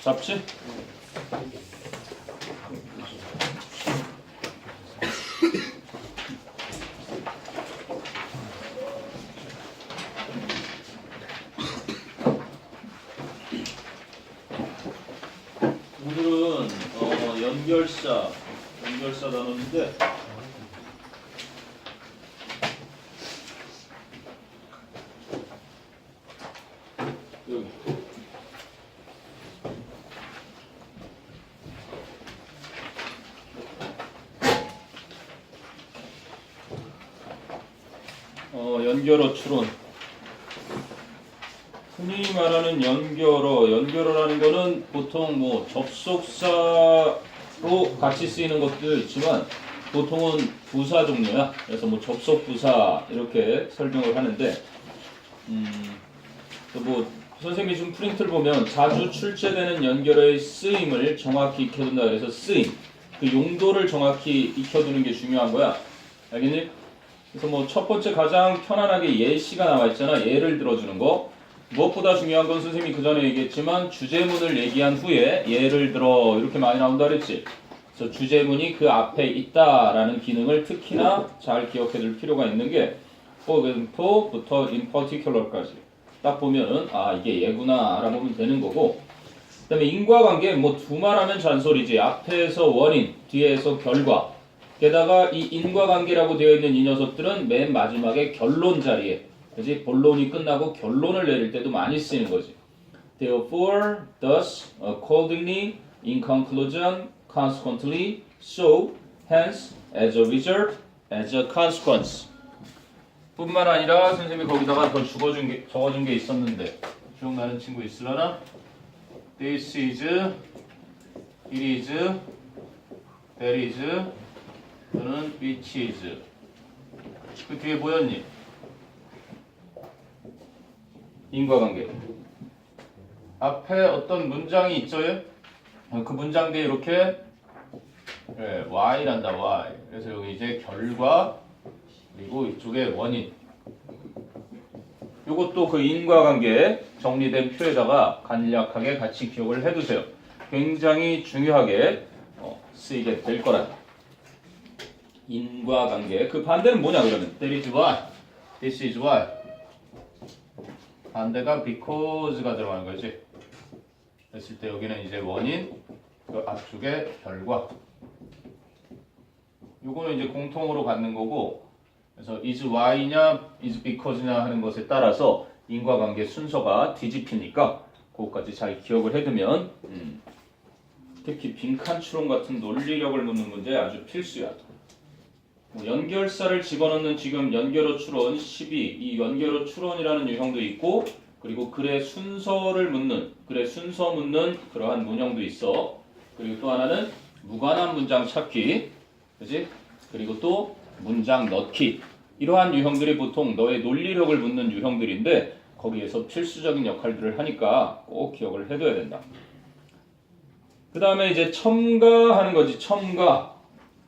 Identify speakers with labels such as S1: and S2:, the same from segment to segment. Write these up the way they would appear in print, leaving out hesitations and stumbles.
S1: 잡지? 오늘은 연결사 단어인데 여기 연결어 추론. 흔히 말하는 연결어라는 거는 보통 뭐 접속사로 같이 쓰이는 것도 있지만 보통은 부사 종류야. 그래서 뭐 접속 부사 이렇게 설명을 하는데 또 뭐 선생님이 좀 프린트를 보면 자주 출제되는 연결어의 쓰임을 정확히 익혀둔다 그래서 쓰임 그 용도를 정확히 익혀두는 게 중요한 거야. 알겠니? 그래서 뭐 첫 번째 가장 편안하게 예시가 나와 있잖아. 예를 들어주는 거. 무엇보다 중요한 건 선생님이 그 전에 얘기했지만 주제문을 얘기한 후에 예를 들어 이렇게 많이 나온다 그랬지. 그래서 주제문이 그 앞에 있다라는 기능을 특히나 잘 기억해 둘 필요가 있는 게 for example부터 in particular까지 딱 보면은 아 이게 예구나 알아보면 되는 거고. 그 다음에 인과관계 뭐 두말하면 잔소리지. 앞에서 원인 뒤에서 결과 게다가 이 인과관계라고 되어 있는 이 녀석들은 맨 마지막에 결론 자리에 그지? 본론이 끝나고 결론을 내릴 때도 많이 쓰이는 거지. Therefore, thus, accordingly, in conclusion, consequently, so, hence, as a result, as a consequence. 뿐만 아니라 선생님이 거기다가 더 적어준 게 있었는데 기억나는 친구 있으려나? This is, it is, that is, 또는 which is. 그 뒤에 뭐였니? 인과관계. 앞에 어떤 문장이 있죠? 그 문장 뒤에 이렇게 y란다 y. 그래서 여기 이제 결과 그리고 이쪽에 원인. 요것도 그 인과관계 정리된 표에다가 간략하게 같이 기억을 해두세요. 굉장히 중요하게 쓰이게 될 거라. 인과관계. 그 반대는 뭐냐 그러면? That is why. This is why. 반대가 because가 들어가는 거지. 그랬을 때 여기는 이제 원인, 그 앞쪽에 결과. 요거는 이제 공통으로 갖는 거고, 그래서 is why냐, is because냐 하는 것에 따라서 인과관계 순서가 뒤집히니까 그것까지 잘 기억을 해두면 특히 빈칸 추론 같은 논리력을 묻는 문제 아주 필수야. 연결사를 집어넣는 지금 연결어 추론 12, 이 연결어 추론이라는 유형도 있고 그리고 글의 순서를 묻는, 글의 순서 묻는 그러한 문형도 있어. 그리고 또 하나는 무관한 문장 찾기, 그지? 그리고 또 문장 넣기. 이러한 유형들이 보통 너의 논리력을 묻는 유형들인데 거기에서 필수적인 역할들을 하니까 꼭 기억을 해둬야 된다. 그 다음에 이제 첨가하는 거지. 첨가.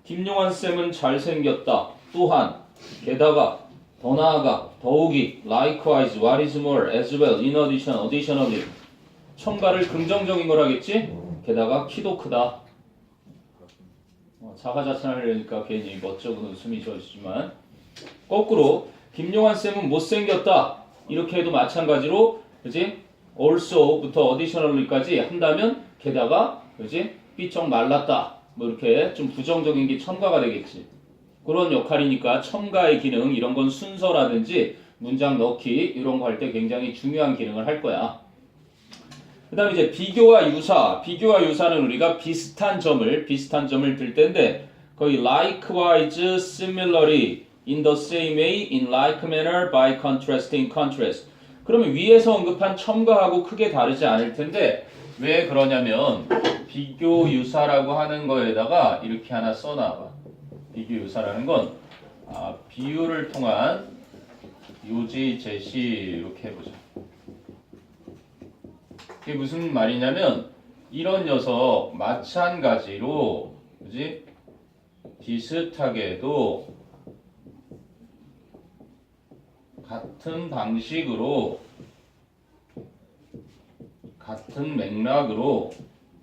S1: 김용환 쌤은 잘생겼다. 또한, 게다가, 더 나아가, 더욱이, likewise, what is more, as well, in addition, additionally. 첨가를 긍정적인 걸 하겠지? 게다가 키도 크다. 자가자찬하려니까 괜히 멋쩍은 웃음이 져지지만 거꾸로 김용환 쌤은 못생겼다. 이렇게 해도 마찬가지로, 그지? also부터 additionally까지 한다면 게다가, 그지? 삐쩍 말랐다. 뭐 이렇게 좀 부정적인 게 첨가가 되겠지. 그런 역할이니까 첨가의 기능 이런 건 순서라든지 문장 넣기 이런 거 할 때 굉장히 중요한 기능을 할 거야. 그 다음에 이제 비교와 유사. 비교와 유사는 우리가 비슷한 점을 들 텐데 거의 likewise, similarly, in the same way, in like manner, by contrasting, contrast. 그러면 위에서 언급한 첨가하고 크게 다르지 않을 텐데 왜 그러냐면 비교 유사라고 하는 거에다가 이렇게 하나 써놔봐. 비교 유사라는 건 비유를 통한 요지 제시 이렇게 해보자. 이게 무슨 말이냐면 이런 녀석 마찬가지로 그지? 비슷하게도 같은 방식으로 같은 맥락으로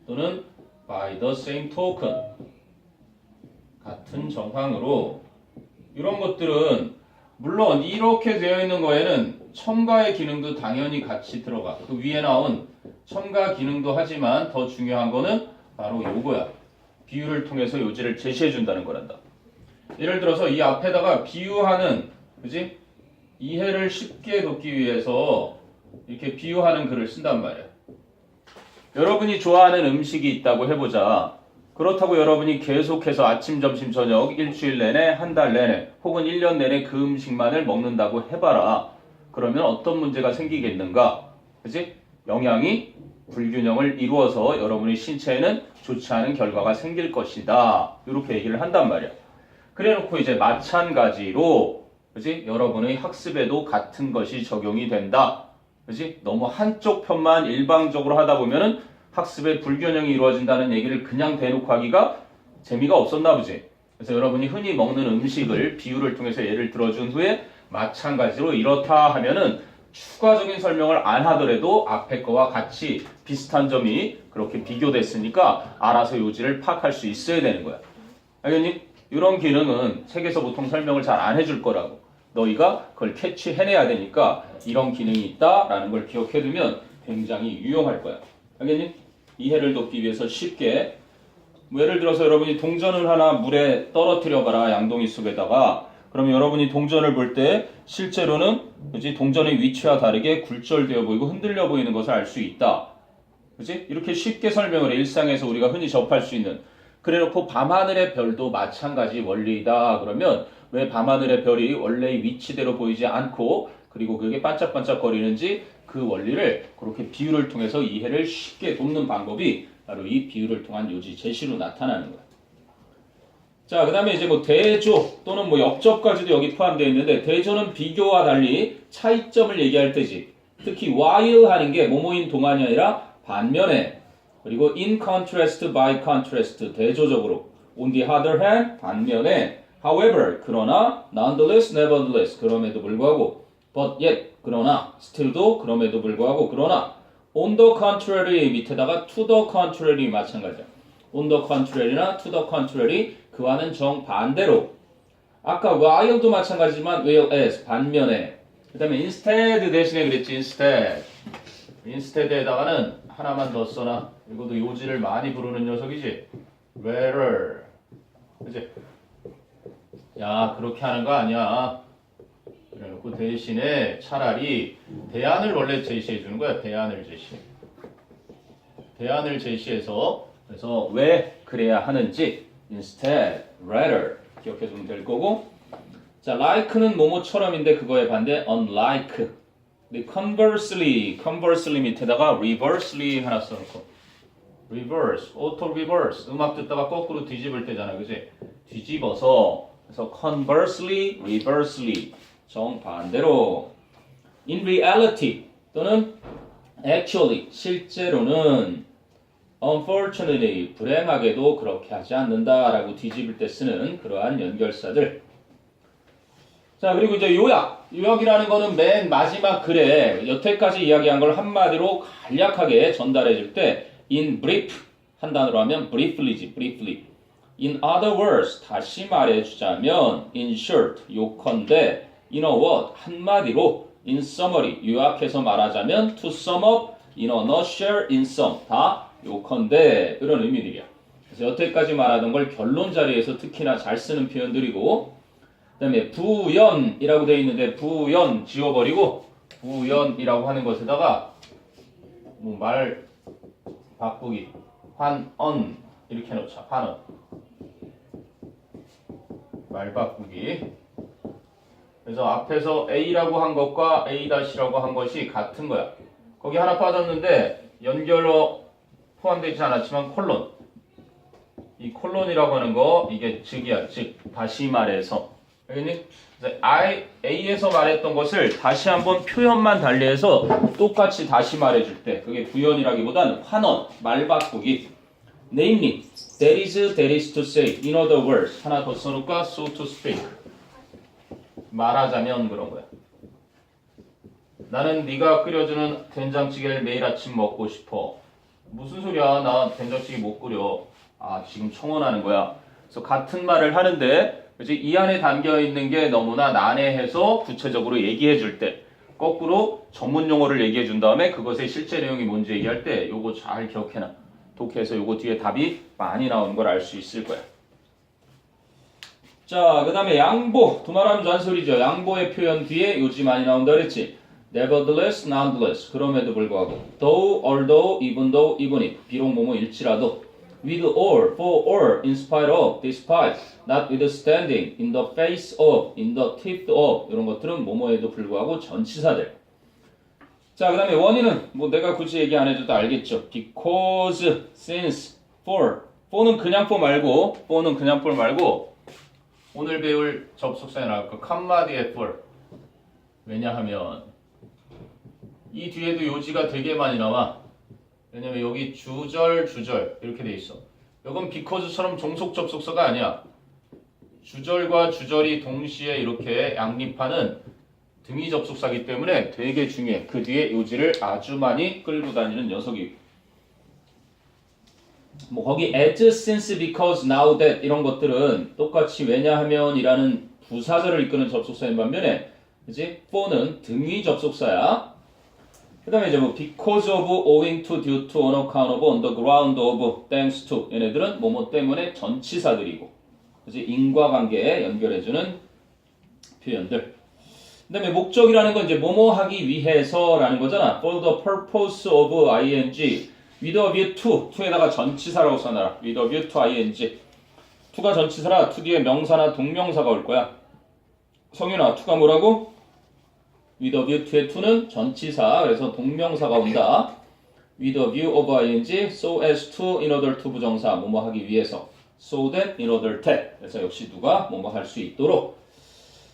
S1: 또는 by the same token 같은 정황으로 이런 것들은 물론 이렇게 되어 있는 거에는 첨가의 기능도 당연히 같이 들어가. 그 위에 나온 첨가 기능도 하지만 더 중요한 거는 바로 요거야. 비유를 통해서 요지를 제시해 준다는 거란다. 예를 들어서 이 앞에다가 비유하는, 그지? 이해를 쉽게 돕기 위해서 이렇게 비유하는 글을 쓴단 말이야. 여러분이 좋아하는 음식이 있다고 해보자. 그렇다고 여러분이 계속해서 아침, 점심, 저녁 일주일 내내, 한 달 내내 혹은 1년 내내 그 음식만을 먹는다고 해봐라. 그러면 어떤 문제가 생기겠는가? 그치? 영양이 불균형을 이루어서 여러분의 신체에는 좋지 않은 결과가 생길 것이다. 이렇게 얘기를 한단 말이야. 그래놓고 이제 마찬가지로 그치? 여러분의 학습에도 같은 것이 적용이 된다. 그치? 너무 한쪽 편만 일방적으로 하다 보면은 학습에 불균형이 이루어진다는 얘기를 그냥 대놓고 하기가 재미가 없었나 보지. 그래서 여러분이 흔히 먹는 음식을 비유를 통해서 예를 들어준 후에 마찬가지로 이렇다 하면은 추가적인 설명을 안 하더라도 앞에 거와 같이 비슷한 점이 그렇게 비교됐으니까 알아서 요지를 파악할 수 있어야 되는 거야. 알겠니? 이런 기능은 책에서 보통 설명을 잘 안 해줄 거라고. 너희가 그걸 캐치해내야 되니까 이런 기능이 있다라는 걸 기억해두면 굉장히 유용할 거야. 알겠니? 이해를 돕기 위해서 쉽게 뭐 예를 들어서 여러분이 동전을 하나 물에 떨어뜨려 봐라. 양동이 속에다가. 그럼 여러분이 동전을 볼 때 실제로는 그치? 동전의 위치와 다르게 굴절되어 보이고 흔들려 보이는 것을 알 수 있다. 그치? 이렇게 쉽게 설명을 해. 일상에서 우리가 흔히 접할 수 있는. 그래놓고 밤하늘의 별도 마찬가지 원리이다. 그러면 왜 밤하늘의 별이 원래의 위치대로 보이지 않고 그리고 그게 반짝반짝거리는지 그 원리를 그렇게 비유를 통해서 이해를 쉽게 돕는 방법이 바로 이 비유를 통한 요지 제시로 나타나는 거야. 자, 그 다음에 이제 뭐 대조 또는 뭐 역접까지도 여기 포함되어 있는데 대조는 비교와 달리 차이점을 얘기할 때지. 특히 while 하는 게 뭐뭐인 동안이 아니라 반면에 그리고 in contrast, by contrast 대조적으로 on the other hand 반면에 however 그러나 nonetheless, nevertheless 그럼에도 불구하고 but yet 그러나 still도 그럼에도 불구하고 그러나 on the contrary 밑에다가 to the contrary 마찬가지야. on the contrary나 to the contrary 그와는 정반대로 아까 while도 마찬가지지만 whereas 반면에 그 다음에 instead 대신에 그랬지 instead에다가는 하나만 더 써놔. 이것도 요지를 많이 부르는 녀석이지. rather 그치? 야 그렇게 하는 거 아니야. 그래놓고 대신에 차라리 대안을 원래 제시해 주는 거야. 대안을 제시해서 그래서 왜 그래야 하는지 instead, rather 기억해 주면 될 거고 자, like는 뭐뭐처럼인데 그거의 반대 unlike 근데 conversely 밑에다가 reversely 하나 써놓고 reverse, auto reverse 음악 듣다가 거꾸로 뒤집을 때잖아 그지? 뒤집어서 그래서 conversely, reversely 정반대로 in reality 또는 actually 실제로는 unfortunately 불행하게도 그렇게 하지 않는다라고 뒤집을 때 쓰는 그러한 연결사들. 자 그리고 이제 요약이라는 거는 맨 마지막 글에 여태까지 이야기한 걸 한마디로 간략하게 전달해 줄 때 in brief 한 단어로 하면 briefly지 briefly. In other words 다시 말해 주자면 in short 요컨대 in a word 한마디로 in summary 요약해서 말하자면 to sum up in a nutshell in sum 다 요컨대 이런 의미들이야. 그래서 여태까지 말하던 걸 결론 자리에서 특히나 잘 쓰는 표현들이고 그 다음에 부연이라고 되어 있는데 부연 지워버리고 부연이라고 하는 것에다가 뭐 말 바꾸기 환언 이렇게 해놓자. 환언 말 바꾸기. 그래서 앞에서 A라고 한 것과 A-라고 한 것이 같은 거야. 거기 하나 빠졌는데 연결로 포함되지 않았지만 콜론. 이 콜론이라고 하는 거 이게 즉이야. 즉 다시 말해서 알겠니? A에서 말했던 것을 다시 한번 표현만 달리해서 똑같이 다시 말해줄 때 그게 부연이라기보다는 환원, 말 바꾸기. Namely, that is to say, in other words 하나 더 써놓을까? So to speak 말하자면 그런 거야. 나는 네가 끓여주는 된장찌개를 매일 아침 먹고 싶어. 무슨 소리야? 나 된장찌개 못 끓여. 아, 지금 청혼하는 거야. 그래서 같은 말을 하는데 그치? 이 안에 담겨 있는 게 너무나 난해해서 구체적으로 얘기해 줄 때, 거꾸로 전문 용어를 얘기해 준 다음에 그것의 실제 내용이 뭔지 얘기할 때 요거 잘 기억해놔. 독해서 요거 뒤에 답이 많이 나오는 걸 알 수 있을 거야. 자, 그 다음에 양보. 두말하면 잔소리죠. 양보의 표현 뒤에 요지 많이 나온다 그랬지. Nevertheless, nonetheless. 그럼에도 불구하고. Though, although, even though, even if. 비록 뭐뭐일지라도. With or, for or, in spite of, despite, notwithstanding, in the face of, in the teeth of. 이런 것들은 뭐뭐에도 불구하고 전치사들. 자, 그 다음에 원인은 뭐 내가 굳이 얘기 안 해줘도 알겠죠. Because, since, for. for는 그냥 for 말고, for는 그냥 for 말고, 오늘 배울 접속사에 나올 거 칸마디에 for. 왜냐하면 이 뒤에도 요지가 되게 많이 나와. 왜냐면 여기 주절 이렇게 돼 있어. 이건 because처럼 종속 접속사가 아니야. 주절과 주절이 동시에 이렇게 양립하는 등위 접속사기 때문에 되게 중요해. 그 뒤에 요지를 아주 많이 끌고 다니는 녀석이고. 뭐 거기 as, since, because, now, that 이런 것들은 똑같이 왜냐하면이라는 부사절을 이끄는 접속사인 반면에 그지? for는 등위 접속사야. 그 다음에 이제 뭐 because of, owing to, due to, on account of, on the ground of, thanks to 얘네들은 뭐뭐 때문에 전치사들이고 그지? 인과관계에 연결해주는 표현들. 그 다음에 목적이라는 건 이제 뭐뭐 하기 위해서라는 거잖아. for the purpose of ing with a view to, to에다가 전치사라고 써놔라. with a view to ing. to가 전치사라 to 뒤에 명사나 동명사가 올 거야. 성윤아, to가 뭐라고? with a view to의 to는 전치사, 그래서 동명사가 온다. with a view of ing, so as to, in order to 부정사, 뭐뭐 하기 위해서. so that, in order that. 그래서 역시 누가 뭐뭐 할 수 있도록.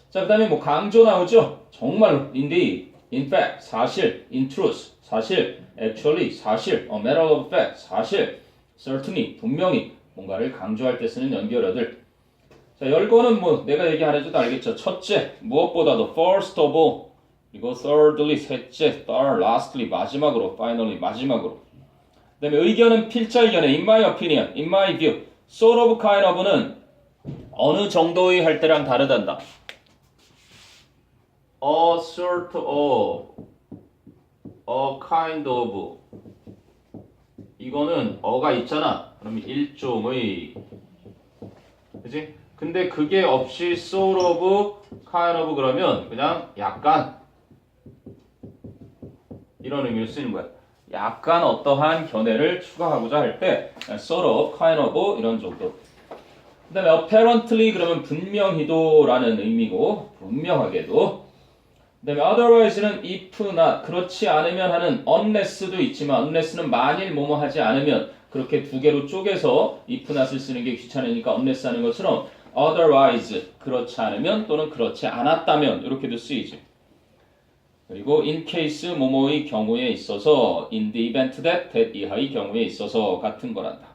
S1: 자, 그 다음에 뭐 강조 나오죠? 정말로, indeed, in fact, 사실, in truth, 사실, actually, 사실, a matter of fact, 사실, certainly, 분명히 뭔가를 강조할 때 쓰는 연결어들. 자, 열거는 뭐 내가 얘기 안 해줘도 알겠죠. 첫째, 무엇보다도 first of all, 그리고 thirdly, 셋째, third, lastly, 마지막으로, finally, 마지막으로. 그 다음에 의견은 필자 의견에 in my opinion, in my view, sort of, kind of는 어느 정도의 할 때랑 다르단다. A sort of, a kind of. 이거는 어가 있잖아. 그러면 일종의, 그지? 근데 그게 없이 sort of, kind of 그러면 그냥 약간 이런 의미로 쓰이는 거야. 약간 어떠한 견해를 추가하고자 할 때 sort of, kind of 이런 정도. 그 다음에 apparently 그러면 분명히도라는 의미고 분명하게도. 그 다음에 otherwise는 if not, 그렇지 않으면 하는 unless도 있지만 unless는 만일 뭐뭐 하지 않으면 그렇게 두 개로 쪼개서 if not을 쓰는 게 귀찮으니까 unless 하는 것처럼 otherwise, 그렇지 않으면 또는 그렇지 않았다면 이렇게도 쓰이지. 그리고 in case 뭐뭐의 경우에 있어서 in the event that 이하의 경우에 있어서 같은 거란다.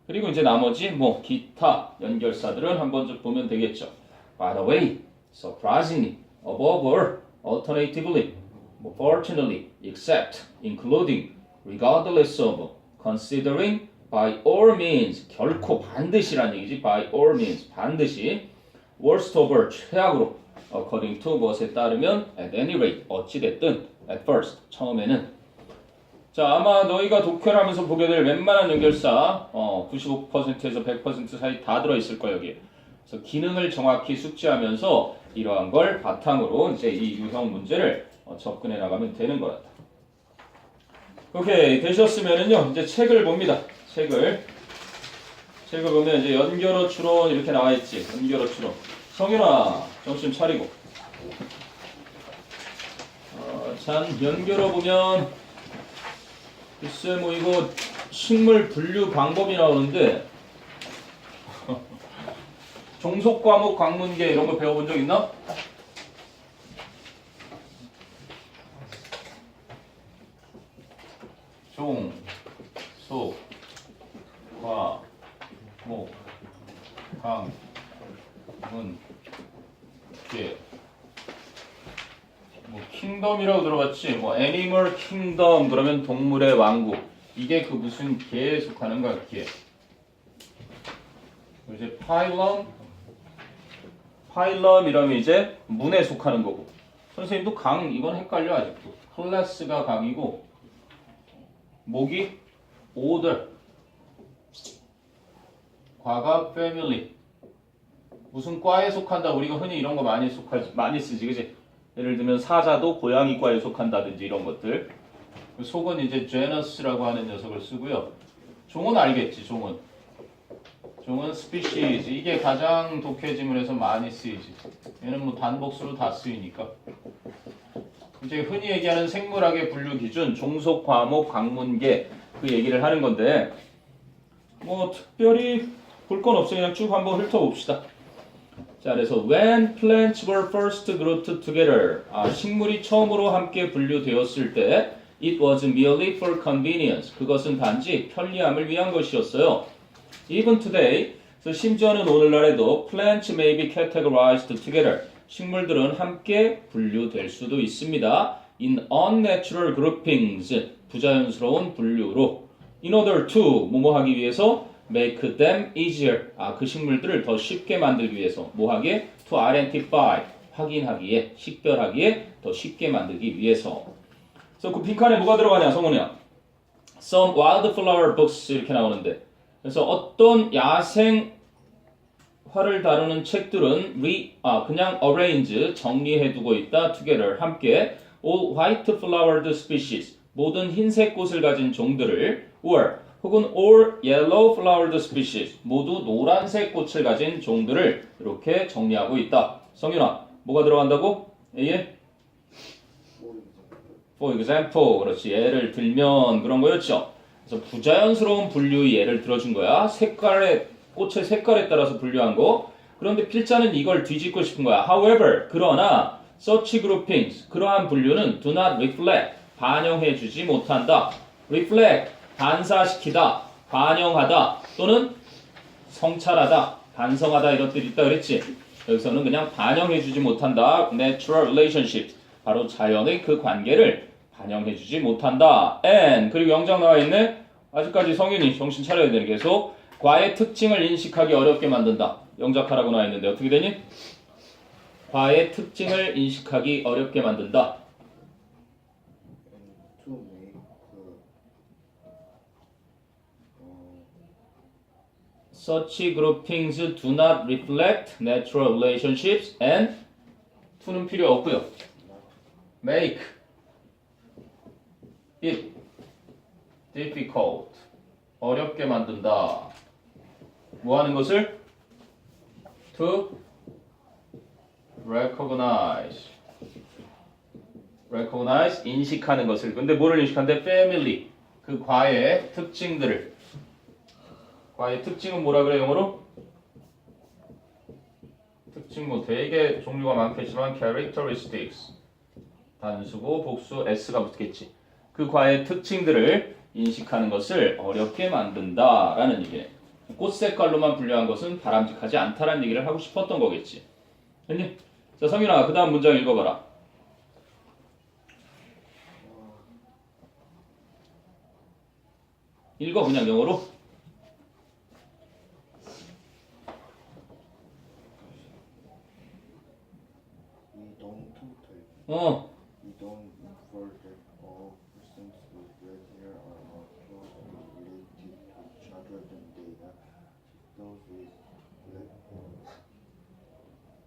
S1: 그리고 이제 나머지 뭐 기타 연결사들은 한번 좀 보면 되겠죠. By the way, surprisingly, above all, alternatively, fortunately, except, including, regardless of, considering, by all means, 결코 반드시란 얘기지. by all means, 반드시, worst of all, 최악으로, according to 무엇에 따르면, at any rate, 어찌됐든, at first, 처음에는. 자, 아마 너희가 독해를 하면서 보게 될 웬만한 연결사 95%에서 100% 사이 다 들어있을 거야 여기. 그래서 기능을 정확히 숙지하면서 이러한 걸 바탕으로 이제 이 유형 문제를 접근해 나가면 되는 거다. 오케이, 되셨으면은요 이제 책을 봅니다. 책을 보면 이제 연결어 추론 이렇게 나와 있지. 연결어 추론. 성윤아, 정신 차리고. 참 연결어 보면 글쎄 뭐 이거 식물 분류 방법이 나오는데 종속 과목 광문계 이런 거 배워본 적 있나? 종, 속, 과, 목, 강, 문, 계. 뭐 킹덤이라고 들어봤지? 뭐 애니멀 킹덤 그러면 동물의 왕국. 이게 그 무슨 개에 속하는 거야, 개. 이제 파일럼이라면 이제 문에 속하는 거고. 선생님도 강 이건 헷갈려 아직도. 클래스가 강이고 목이 order. 과가 family. 무슨 과에 속한다. 우리가 흔히 이런 거 많이 쓰지, 그지? 예를 들면 사자도 고양이과에 속한다든지 이런 것들. 속은 이제 genus라고 하는 녀석을 쓰고요. 종은 알겠지, 종은 species. 이게 가장 독해지문에서 많이 쓰이지. 얘는 뭐 단복수로 다 쓰이니까. 이제 흔히 얘기하는 생물학의 분류 기준, 종속, 과목, 강문계 그 얘기를 하는 건데 뭐 특별히 볼 건 없어. 그냥 쭉 한번 훑어봅시다. 자, 그래서 when plants were first grouped together, 식물이 처음으로 함께 분류되었을 때 it was merely for convenience. 그것은 단지 편리함을 위한 것이었어요. Even today, 그래서 심지어는 오늘날에도 plants may be categorized together. 식물들은 함께 분류될 수도 있습니다. In unnatural groupings, 부자연스러운 분류로. In order to, 뭐뭐 하기 위해서 make them easier. 그 식물들을 더 쉽게 만들기 위해서. 뭐 하기에? To identify, 확인하기에, 식별하기에 더 쉽게 만들기 위해서. 그래서 그 빈칸에 뭐가 들어가냐, 성훈이야? Some wildflower books 이렇게 나오는데. 그래서 어떤 야생 화를 다루는 책들은 그냥 arrange, 정리해두고 있다. together, 함께. all white flowered species, 모든 흰색 꽃을 가진 종들을 or 혹은 all yellow flowered species, 모두 노란색 꽃을 가진 종들을 이렇게 정리하고 있다. 성윤아, 뭐가 들어간다고? A에? For example, 그렇지. 예를 들면 그런 거였죠. 그래서 부자연스러운 분류의 예를 들어준 거야. 꽃의 색깔에 따라서 분류한 거. 그런데 필자는 이걸 뒤집고 싶은 거야. However, 그러나 such groupings, 그러한 분류는 do not reflect, 반영해주지 못한다. reflect, 반사시키다, 반영하다, 또는 성찰하다, 반성하다 이런 뜻이 있다 그랬지. 여기서는 그냥 반영해주지 못한다. natural relationships, 바로 자연의 그 관계를 반영해주지 못한다. and, 그리고 영장 나와 있네. 아직까지 성윤이 정신 차려야 되는 계속. 과의 특징을 인식하기 어렵게 만든다. 영작하라고 나와 있는데 어떻게 되니? 과의 특징을 인식하기 어렵게 만든다. Such groupings do not reflect natural relationships and to는 필요 없고요. Make it difficult, 어렵게 만든다. 뭐 하는 것을? To recognize, 인식하는 것을. 근데 뭐를 인식하는데? Family, 그 과의 특징들을. 과의 특징은 뭐라 그래 영어로? 특징 뭐 되게 종류가 많겠지만 characteristics, 단수고 복수 s가 붙겠지. 그 과의 특징들을 인식하는 것을 어렵게 만든다라는 얘기네. 꽃 색깔로만 분류한 것은 바람직하지 않다라는 얘기를 하고 싶었던 거겠지. 됐니? 자, 성윤아, 그 다음 문장 읽어봐라. 읽어, 그냥 영어로.
S2: We don't infer that all persons with red hair are more closely related to each other than they are those with black hair.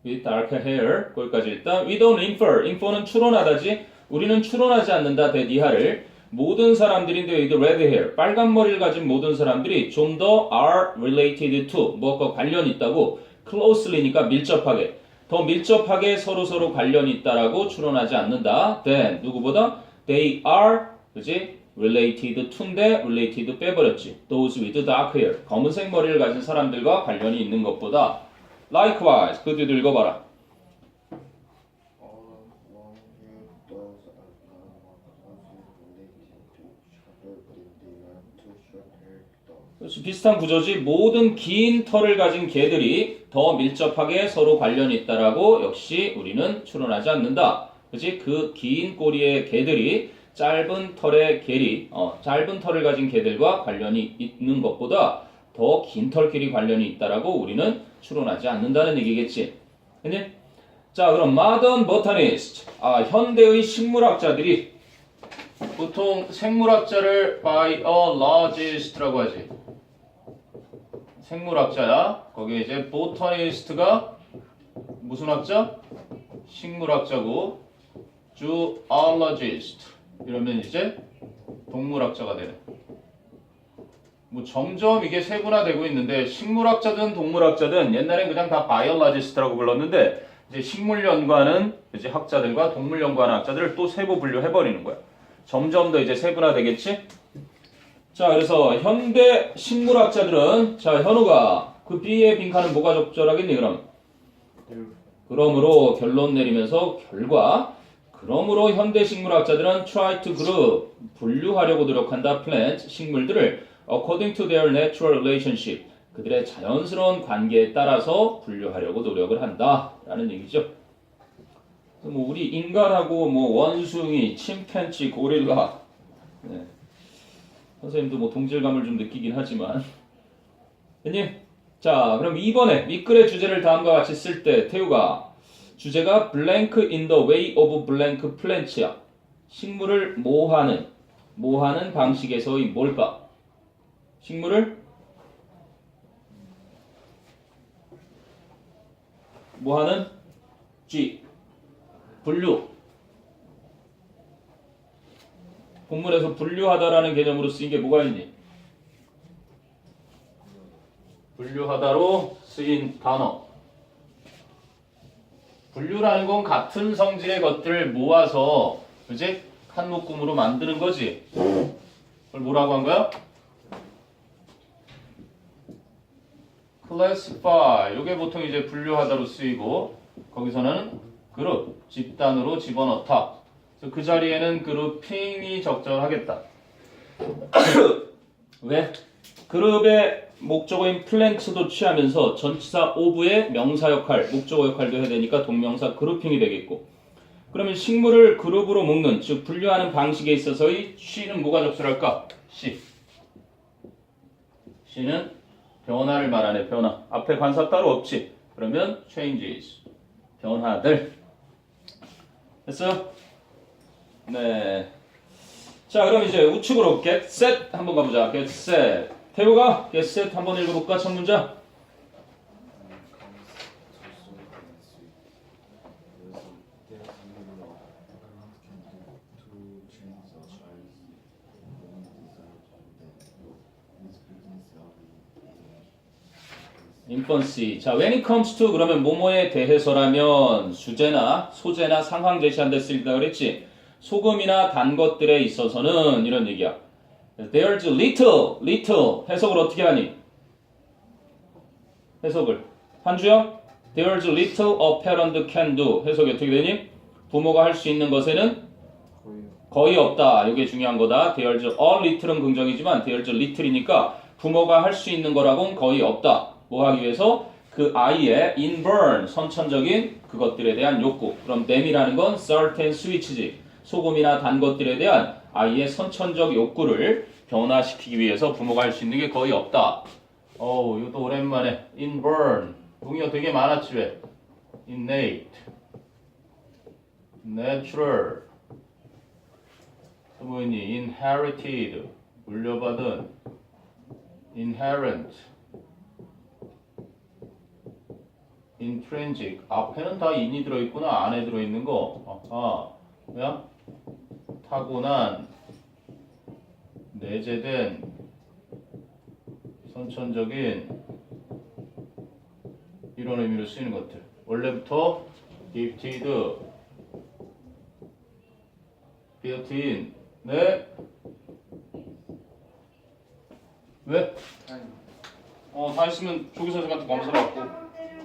S1: With dark hair. 거기까지 일단 we don't infer는 추론하다지. 우리는 추론하지 않는다. 이하를 모든 사람들인데 with red hair, 빨간 머리를 가진 모든 사람들이 좀 더 are related to, 무엇과 관련이 있다고. closely니까 밀접하게. 더 밀접하게 서로 관련이 있다라고 추론하지 않는다. then 누구보다 they are, 그지? related to인데 related 빼버렸지. those with dark hair, 검은색 머리를 가진 사람들과 관련이 있는 것보다. likewise, 그 뒤도 읽어봐라.
S2: All long-haired dogs are more closely related to each other than they are to short-haired dogs.
S1: 그렇지, 비슷한 구조지. 모든 긴 털을 가진 개들이 더 밀접하게 서로 관련이 있다라고 역시 우리는 추론하지 않는다. 그치? 그 긴 꼬리의 개들이 짧은 털의 개리, 짧은 털을 가진 개들과 관련이 있는 것보다 더 긴 털끼리 관련이 있다라고 우리는 추론하지 않는다는 얘기겠지. 그치? 자, 그럼 modern botanist, 현대의 식물학자들이 보통 생물학자를 biologist라고 하지. 생물학자야. 거기에 이제 botanist가 무슨 학자? 식물학자고 zoologist 이러면 이제 동물학자가 되네. 뭐 점점 이게 세분화되고 있는데 식물학자든 동물학자든 옛날엔 그냥 다 biologist라고 불렀는데 이제 식물 연구하는 이제 학자들과 동물 연구하는 학자들을 또 세부 분류해 버리는 거야. 점점 더 이제 세분화되겠지? 자, 그래서 현대 식물학자들은 자, 현우가 그 B의 빈칸은 뭐가 적절하겠니? 그럼 그러므로 결론 내리면서 결과 그러므로 현대 식물학자들은 try to group 분류하려고 노력한다 plant 식물들을 according to their natural relationship 그들의 자연스러운 관계에 따라서 분류하려고 노력을 한다라는 얘기죠. 뭐 우리 인간하고 뭐 원숭이, 침팬지, 고릴라 네. 선생님도 뭐 동질감을 좀 느끼긴 하지만 됐니? 자, 그럼 이번에 밑글의 주제를 다음과 같이 쓸 때 태우가 주제가 blank in the way of blank plants야. 식물을 모하는 방식에서의 뭘까? 식물을 모하는 G 분류. 본문에서 분류하다라는 개념으로 쓰인 게 뭐가 있니? 분류하다로 쓰인 단어. 분류라는 건 같은 성질의 것들을 모아서 그지? 한 묶음으로 만드는 거지. 그걸 뭐라고 한 거야? classify. 이게 보통 이제 분류하다로 쓰이고 거기서는 그룹, 집단으로 집어넣다. 그래서 그 자리에는 그룹핑이 적절하겠다. 왜? 그룹의 목적어인 플랜트도 취하면서 전치사 of의 명사 역할, 목적어 역할도 해야 되니까 동명사 그룹핑이 되겠고 그러면 식물을 그룹으로 묶는, 즉 분류하는 방식에 있어서의 C는 뭐가 적절할까? C. C는 변화를 말하네, 변화. 앞에 관사 따로 없지. 그러면 changes, 변화들. 됐어요? 네. 자, 그럼 이제 우측으로 get set 한번 가보자. get set. 태우가 get set 한번 읽어볼까? 첫 문장. infancy. 자, when it comes to 그러면 뭐뭐에 대해서라면 주제나 소재나 상황 제시한 데 쓰인다 그랬지. 소금이나 단 것들에 있어서는 이런 얘기야. There's little 해석을 어떻게 하니? 해석을 한주야? There's little a parent can do 해석이 어떻게 되니? 부모가 할 수 있는 것에는 거의 없다. 이게 중요한 거다. There's a little은 긍정이지만 There's little이니까 부모가 할 수 있는 거라고는 거의 없다. 뭐 하기 위해서? 그 아이의 inborn 선천적인 그것들에 대한 욕구. 그럼 them이라는 건 certain switch지. 소금이나 단 것들에 대한 아이의 선천적 욕구를 변화시키기 위해서 부모가 할 수 있는 게 거의 없다. 이것도 오랜만에 inborn. 동의어 되게 많았지 왜? innate, natural, 또 뭐니? inherited, 물려받은, inherent, intrinsic. 앞에는 다 in이 들어있구나. 안에 들어있는 거. 뭐야? 타고난, 내재된, 선천적인 이런 의미로 쓰이는 것들. 원래부터 gifted, built-in. 네? 왜? 다 했으면 조기 선생님한테 검사 받고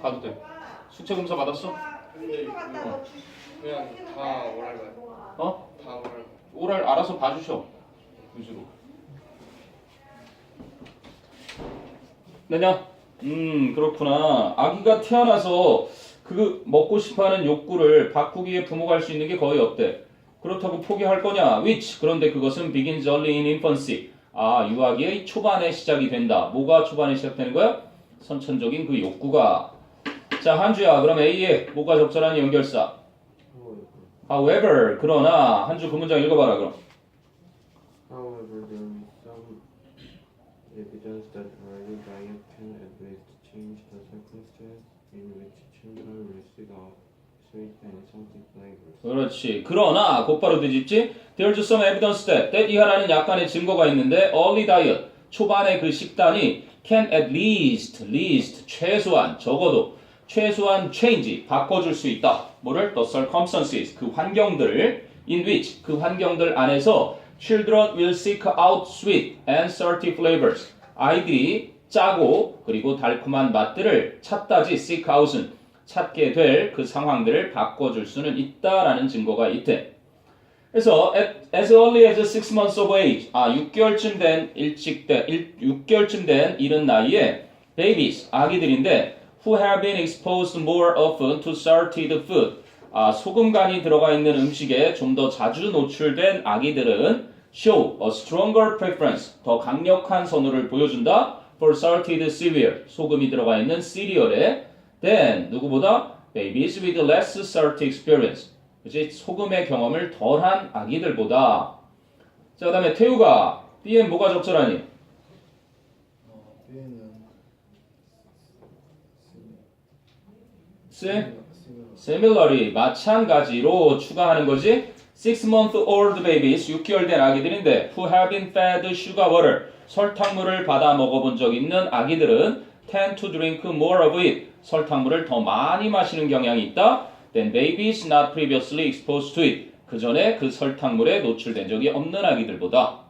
S1: 가도 돼. 수체 검사 받았어?
S3: 그냥 다 오랄 거야. 다 오랄 거야.
S1: 오랄 알아서 봐주셔. 위주로. 되냐? 그렇구나. 아기가 태어나서 그 먹고 싶어하는 욕구를 바꾸기에 부모가 할 수 있는 게 거의 없대. 그렇다고 포기할 거냐? which 그런데 그것은 begins early in infancy. 유아기의 초반에 시작이 된다. 뭐가 초반에 시작되는 거야? 선천적인 그 욕구가. 자, 한주야. 그럼 A에 뭐가 적절한 연결사? However, 그러나 한주 그 문장 읽어봐라 그럼.
S4: However, there is some evidence that early diet can at least change the circumstance in which children will seek out sweet and salty flavors.
S1: 그렇지. 그러나 곧바로 뒤집지. There's some evidence that 이하라는 약간의 증거가 있는데 early diet 초반의 그 식단이 can at least 최소한 적어도 최소한 change 바꿔줄 수 있다. 뭐를? The circumstances 그 환경들 in which 그 환경들 안에서 children will seek out sweet and salty flavors 아이들이 짜고 그리고 달콤한 맛들을 찾다지 seek out은 찾게 될 그 상황들을 바꿔줄 수는 있다라는 증거가 있대. 그래서 as early as 6 months of age 6개월쯤 된 6개월쯤 된 이른 나이에 babies 아기들인데 who have been exposed more often to salted food 소금 간이 들어가 있는 음식에 좀 더 자주 노출된 아기들은 show a stronger preference 더 강력한 선호를 보여준다 for salted cereal 소금이 들어가 있는 시리얼에 than 누구보다 babies with less salty experience 그치? 소금의 경험을 덜한 아기들보다. 자, 그 다음에 태우가 B엔 뭐가 적절하니?
S2: B는
S1: similarly 마찬가지로 추가하는 거지. 6-month-old babies 6개월 된 아기들인데 who have been fed sugar water 설탕물을 받아 먹어본 적 있는 아기들은 tend to drink more of it 설탕물을 더 많이 마시는 경향이 있다. Then babies not previously exposed to it. 그 전에 그 설탕물에 노출된 적이 없는 아기들보다.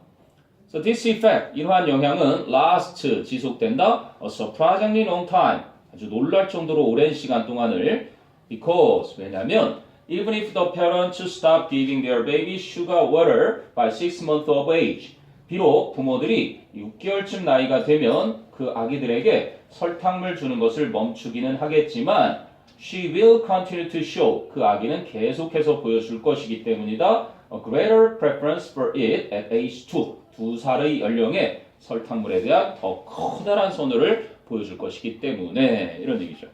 S1: So this effect, 이러한 영향은 last, 지속된다. A surprisingly long time. 아주 놀랄 정도로 오랜 시간 동안을. Because, 왜냐면 even if the parents stop giving their baby sugar water by 6 months of age. 비록 부모들이 6개월쯤 나이가 되면 그 아기들에게 설탕물 주는 것을 멈추기는 하겠지만 She will continue to show. 그 아기는 계속해서 보여줄 것이기 때문이다. A greater preference for it at age 2. 2살의 연령에 설탕물에 대한 더 커다란 선호를 보여줄 것이기 때문에 이런 얘기죠.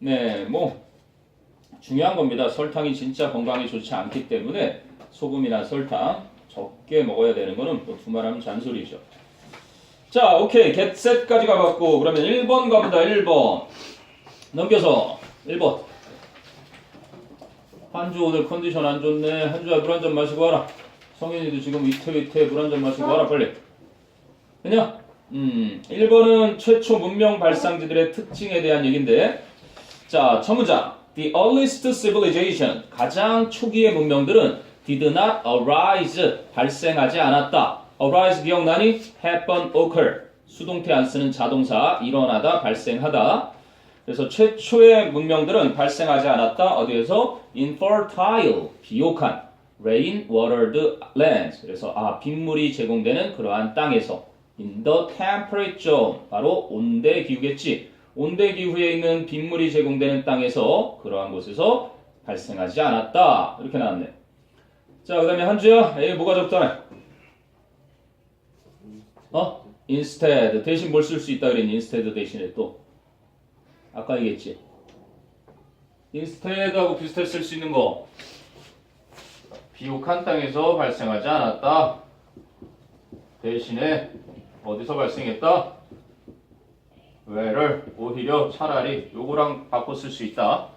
S1: 네, 뭐 중요한 겁니다. 설탕이 진짜 건강에 좋지 않기 때문에 소금이나 설탕 적게 먹어야 되는 거는 뭐 두말하면 잔소리죠. 자, 오케이. get set까지 가봤고 그러면 1번 갑니다. 1번. 넘겨서 1번. 한주 오늘 컨디션 안 좋네. 한주야 물 한 잔 마시고 와라. 성현이도 지금 위태 물 한 잔 마시고 와라 빨리. 그냥 1번은 최초 문명 발상지들의 특징에 대한 얘기인데 자, 첫 문장. The earliest civilization 가장 초기의 문명들은 did not arise 발생하지 않았다. arise 기억나니? happen, occur 수동태 안 쓰는 자동사 일어나다, 발생하다. 그래서 최초의 문명들은 발생하지 않았다. 어디에서? infertile, 비옥한 rain watered lands. 그래서 빗물이 제공되는 그러한 땅에서 in the temperate zone, 바로 온대 기후겠지. 온대 기후에 있는 빗물이 제공되는 땅에서 그러한 곳에서 발생하지 않았다. 이렇게 나왔네. 자, 그 다음에 한주야, A 뭐가 적절해? instead 대신 뭘 쓸 수 있다 그랬니? instead 대신에 또 아까 얘기했지. instead하고 비슷하게 쓸 수 있는 거. 비옥한 땅에서 발생하지 않았다. 대신에 어디서 발생했다? where를 오히려 차라리 요거랑 바꿔 쓸 수 있다.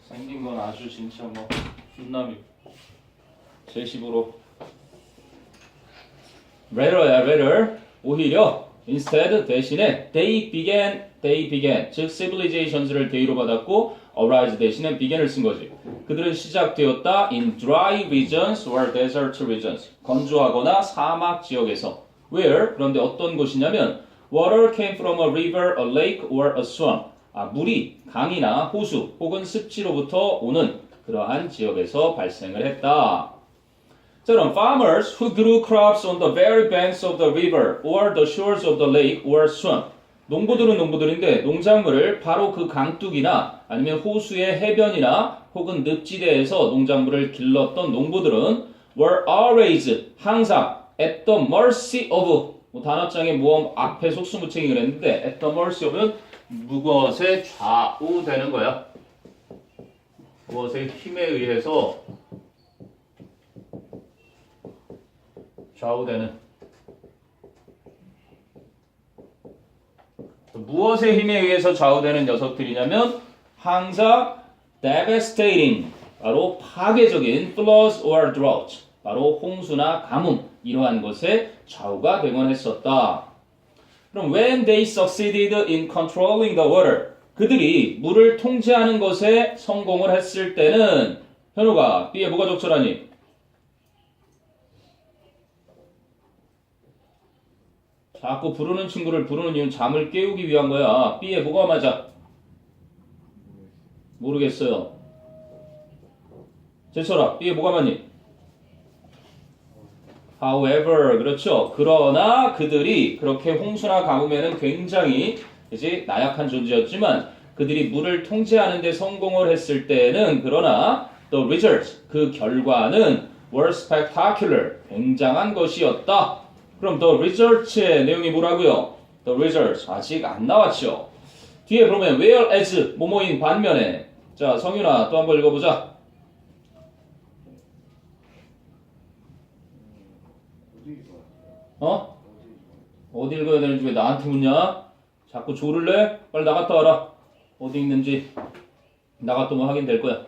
S1: 생긴 건 아주 진짜 뭐 훈남이 제식으로 rather 오히려 instead 대신에 they began 즉 civilizations를 대의로 받았고 arise 대신에 began을 쓴 거지. 그들은 시작되었다 in dry regions or desert regions 건조하거나 사막 지역에서 where 그런데 어떤 곳이냐면 water came from a river, a lake or a swamp 물이 강이나 호수 혹은 습지로부터 오는 그러한 지역에서 발생을 했다. 자, 그럼 farmers who grew crops on the very banks of the river or the shores of the lake or swamp. 농부들은 농부들인데 농작물을 바로 그 강둑이나 아니면 호수의 해변이나 혹은 늪지대에서 농작물을 길렀던 농부들은 were always 항상 at the mercy of 뭐 단어장에 모험 앞에 속수무책이 그랬는데 at the mercy of는 무엇에 좌우되는 거야. 무엇의 힘에 의해서 좌우되는 무엇의 힘에 의해서 좌우되는 녀석들이냐면 항상 devastating 바로 파괴적인 floods or drought 바로 홍수나 가뭄 이러한 것에 좌우가 되곤 했었다. 그럼 when they succeeded in controlling the water 그들이 물을 통제하는 것에 성공을 했을 때는 현우가 B에 뭐가 적절하니? 자꾸 부르는 친구를 부르는 이유는 잠을 깨우기 위한 거야. B에 뭐가 맞아? 모르겠어요. 제철아, B에 뭐가 맞니? However, 그렇죠. 그러나 그들이 그렇게 홍수나 가뭄에는 굉장히 이제 나약한 존재였지만 그들이 물을 통제하는 데 성공을 했을 때는 그러나 the results, 그 결과는 were spectacular, 굉장한 것이었다. 그럼 the results의 내용이 뭐라고요? The results 아직 안 나왔죠. 뒤에 보면 whereas 뭐뭐인 반면에 자 성윤아 또 한번 읽어보자. 어? 어디 읽어야 되는지 왜 나한테 묻냐? 자꾸 조를 내? 빨리 나갔다 와라. 어디 읽는지 나갔다 오면 확인될 거야.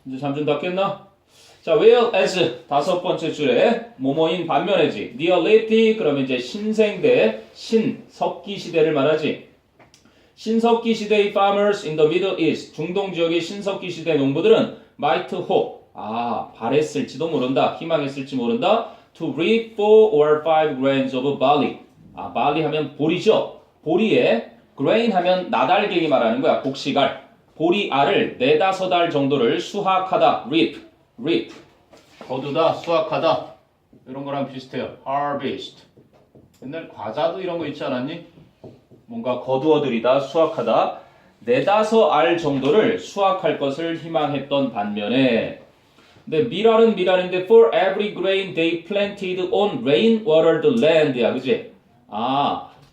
S1: 이제 잠 좀 닫겠나? 자, whereas 다섯 번째 줄에 뭐뭐인 반면에지. neolithic 그러면 이제 신생대, 신석기 시대를 말하지. 신석기 시대의 farmers in the Middle East 중동 지역의 신석기 시대 농부들은 might hope 바랬을지도 모른다, 희망했을지 모른다. to reap 4 or 5 grains of barley. barley 하면 보리죠. 보리에 grain 하면 나달갱이 말하는 거야. 곡식알. 보리알을 4-5알 정도를 수확하다. reap. 거두다, 수확하다. 이런 거랑 비슷해요. harvest. 옛날 과자도 이런 거 있지 않았니? 뭔가 거두어들이다, 수확하다. 4-5알 정도를 수확할 것을 희망했던 반면에 근데 미랄은 미랄인데 for every grain they planted on rain-watered land야, 그지?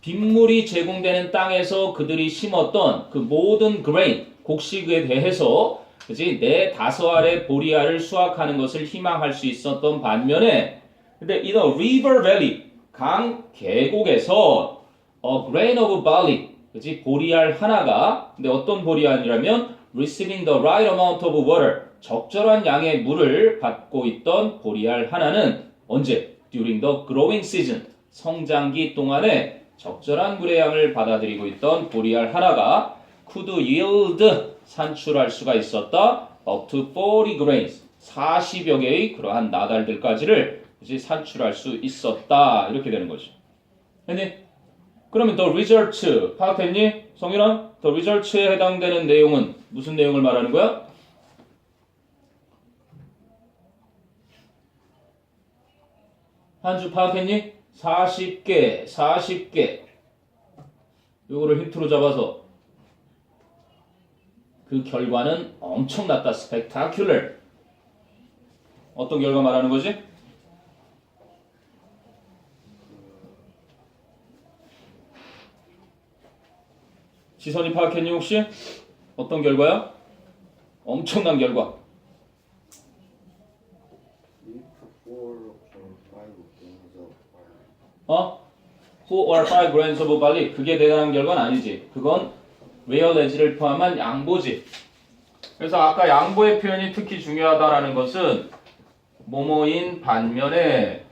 S1: 빗물이 제공되는 땅에서 그들이 심었던 그 모든 grain, 곡식에 대해서 그지? 4-5알의 보리알을 수확하는 것을 희망할 수 있었던 반면에 근데 in a river valley, 강 계곡에서 a grain of barley, 그지? 보리알 하나가 근데 어떤 보리알이라면 receiving the right amount of water, 적절한 양의 물을 받고 있던 보리알 하나는 언제? during the growing season, 성장기 동안에 적절한 물의 양을 받아들이고 있던 보리알 하나가 could yield, 산출할 수가 있었다. up to 40 grains, 40여 개의 그러한 나달들까지를 이제 산출할 수 있었다. 이렇게 되는 거죠. 했니? 그러면 the results 파악했니? 성윤아? the results에 해당되는 내용은 무슨 내용을 말하는 거야? 한 주 파악했니? 40개. 요거를 힌트로 잡아서 그 결과는 엄청났다. spectacular. 어떤 결과 말하는 거지? 지선이 파악했니 혹시? 어떤 결과야? 엄청난 결과. 어? 4 or 5 grains of barley. 그게 대단한 결과는 아니지. 그건 whereas를 포함한 양보지. 그래서 아까 양보의 표현이 특히 중요하다라는 것은 뭐뭐인 반면에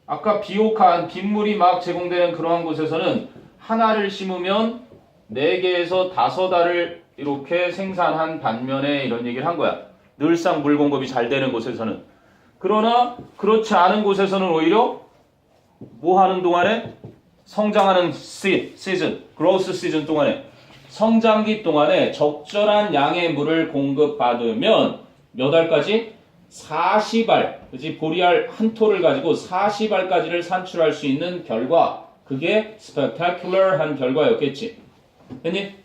S1: 아까 비옥한 빗물이 막 제공되는 그러한 곳에서는 하나를 심으면 4개에서 5알을 이렇게 생산한 반면에 이런 얘기를 한 거야. 늘상 물 공급이 잘 되는 곳에서는. 그러나 그렇지 않은 곳에서는 오히려 뭐 하는 동안에? 성장하는 시즌, growth 시즌 동안에 성장기 동안에 적절한 양의 물을 공급받으면 몇 알까지? 40알, 그지? 보리알 한 톨을 가지고 40알까지를 산출할 수 있는 결과, 그게 spectacular한 결과였겠지. 됐니?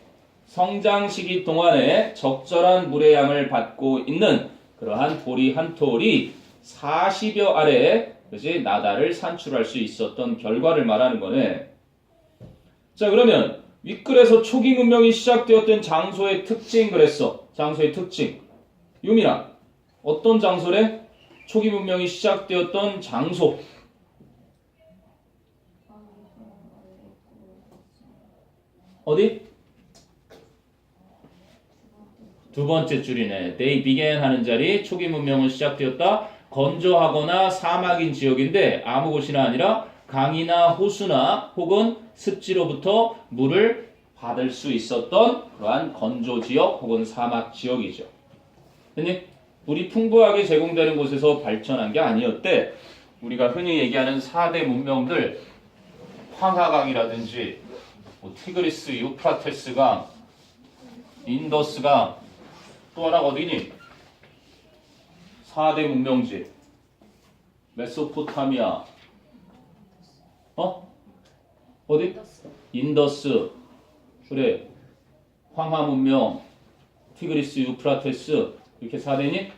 S1: 성장 시기 동안에 적절한 물의 양을 받고 있는 그러한 보리 한 톨이 40여 알의 그지? 나다를 산출할 수 있었던 결과를 말하는 거네. 자, 그러면 윗글에서 초기 문명이 시작되었던 장소의 특징 그랬어. 장소의 특징. 유민아, 어떤 장소래? 초기 문명이 시작되었던 장소. 어디? 두 번째 줄이네. They began 하는 자리, 초기 문명은 시작되었다. 건조하거나 사막인 지역인데 아무 곳이나 아니라 강이나 호수나 혹은 습지로부터 물을 받을 수 있었던 그러한 건조 지역 혹은 사막 지역이죠. 근데 물이 풍부하게 제공되는 곳에서 발전한 게 아니었대. 우리가 흔히 얘기하는 4대 문명들, 황하강이라든지 뭐 티그리스, 유프라테스강, 인더스강, 또 하나가 어디니? 4대 문명지. 메소포타미아. 어디? 인더스. 그래. 황하 문명, 티그리스, 유프라테스. 이렇게 4대니?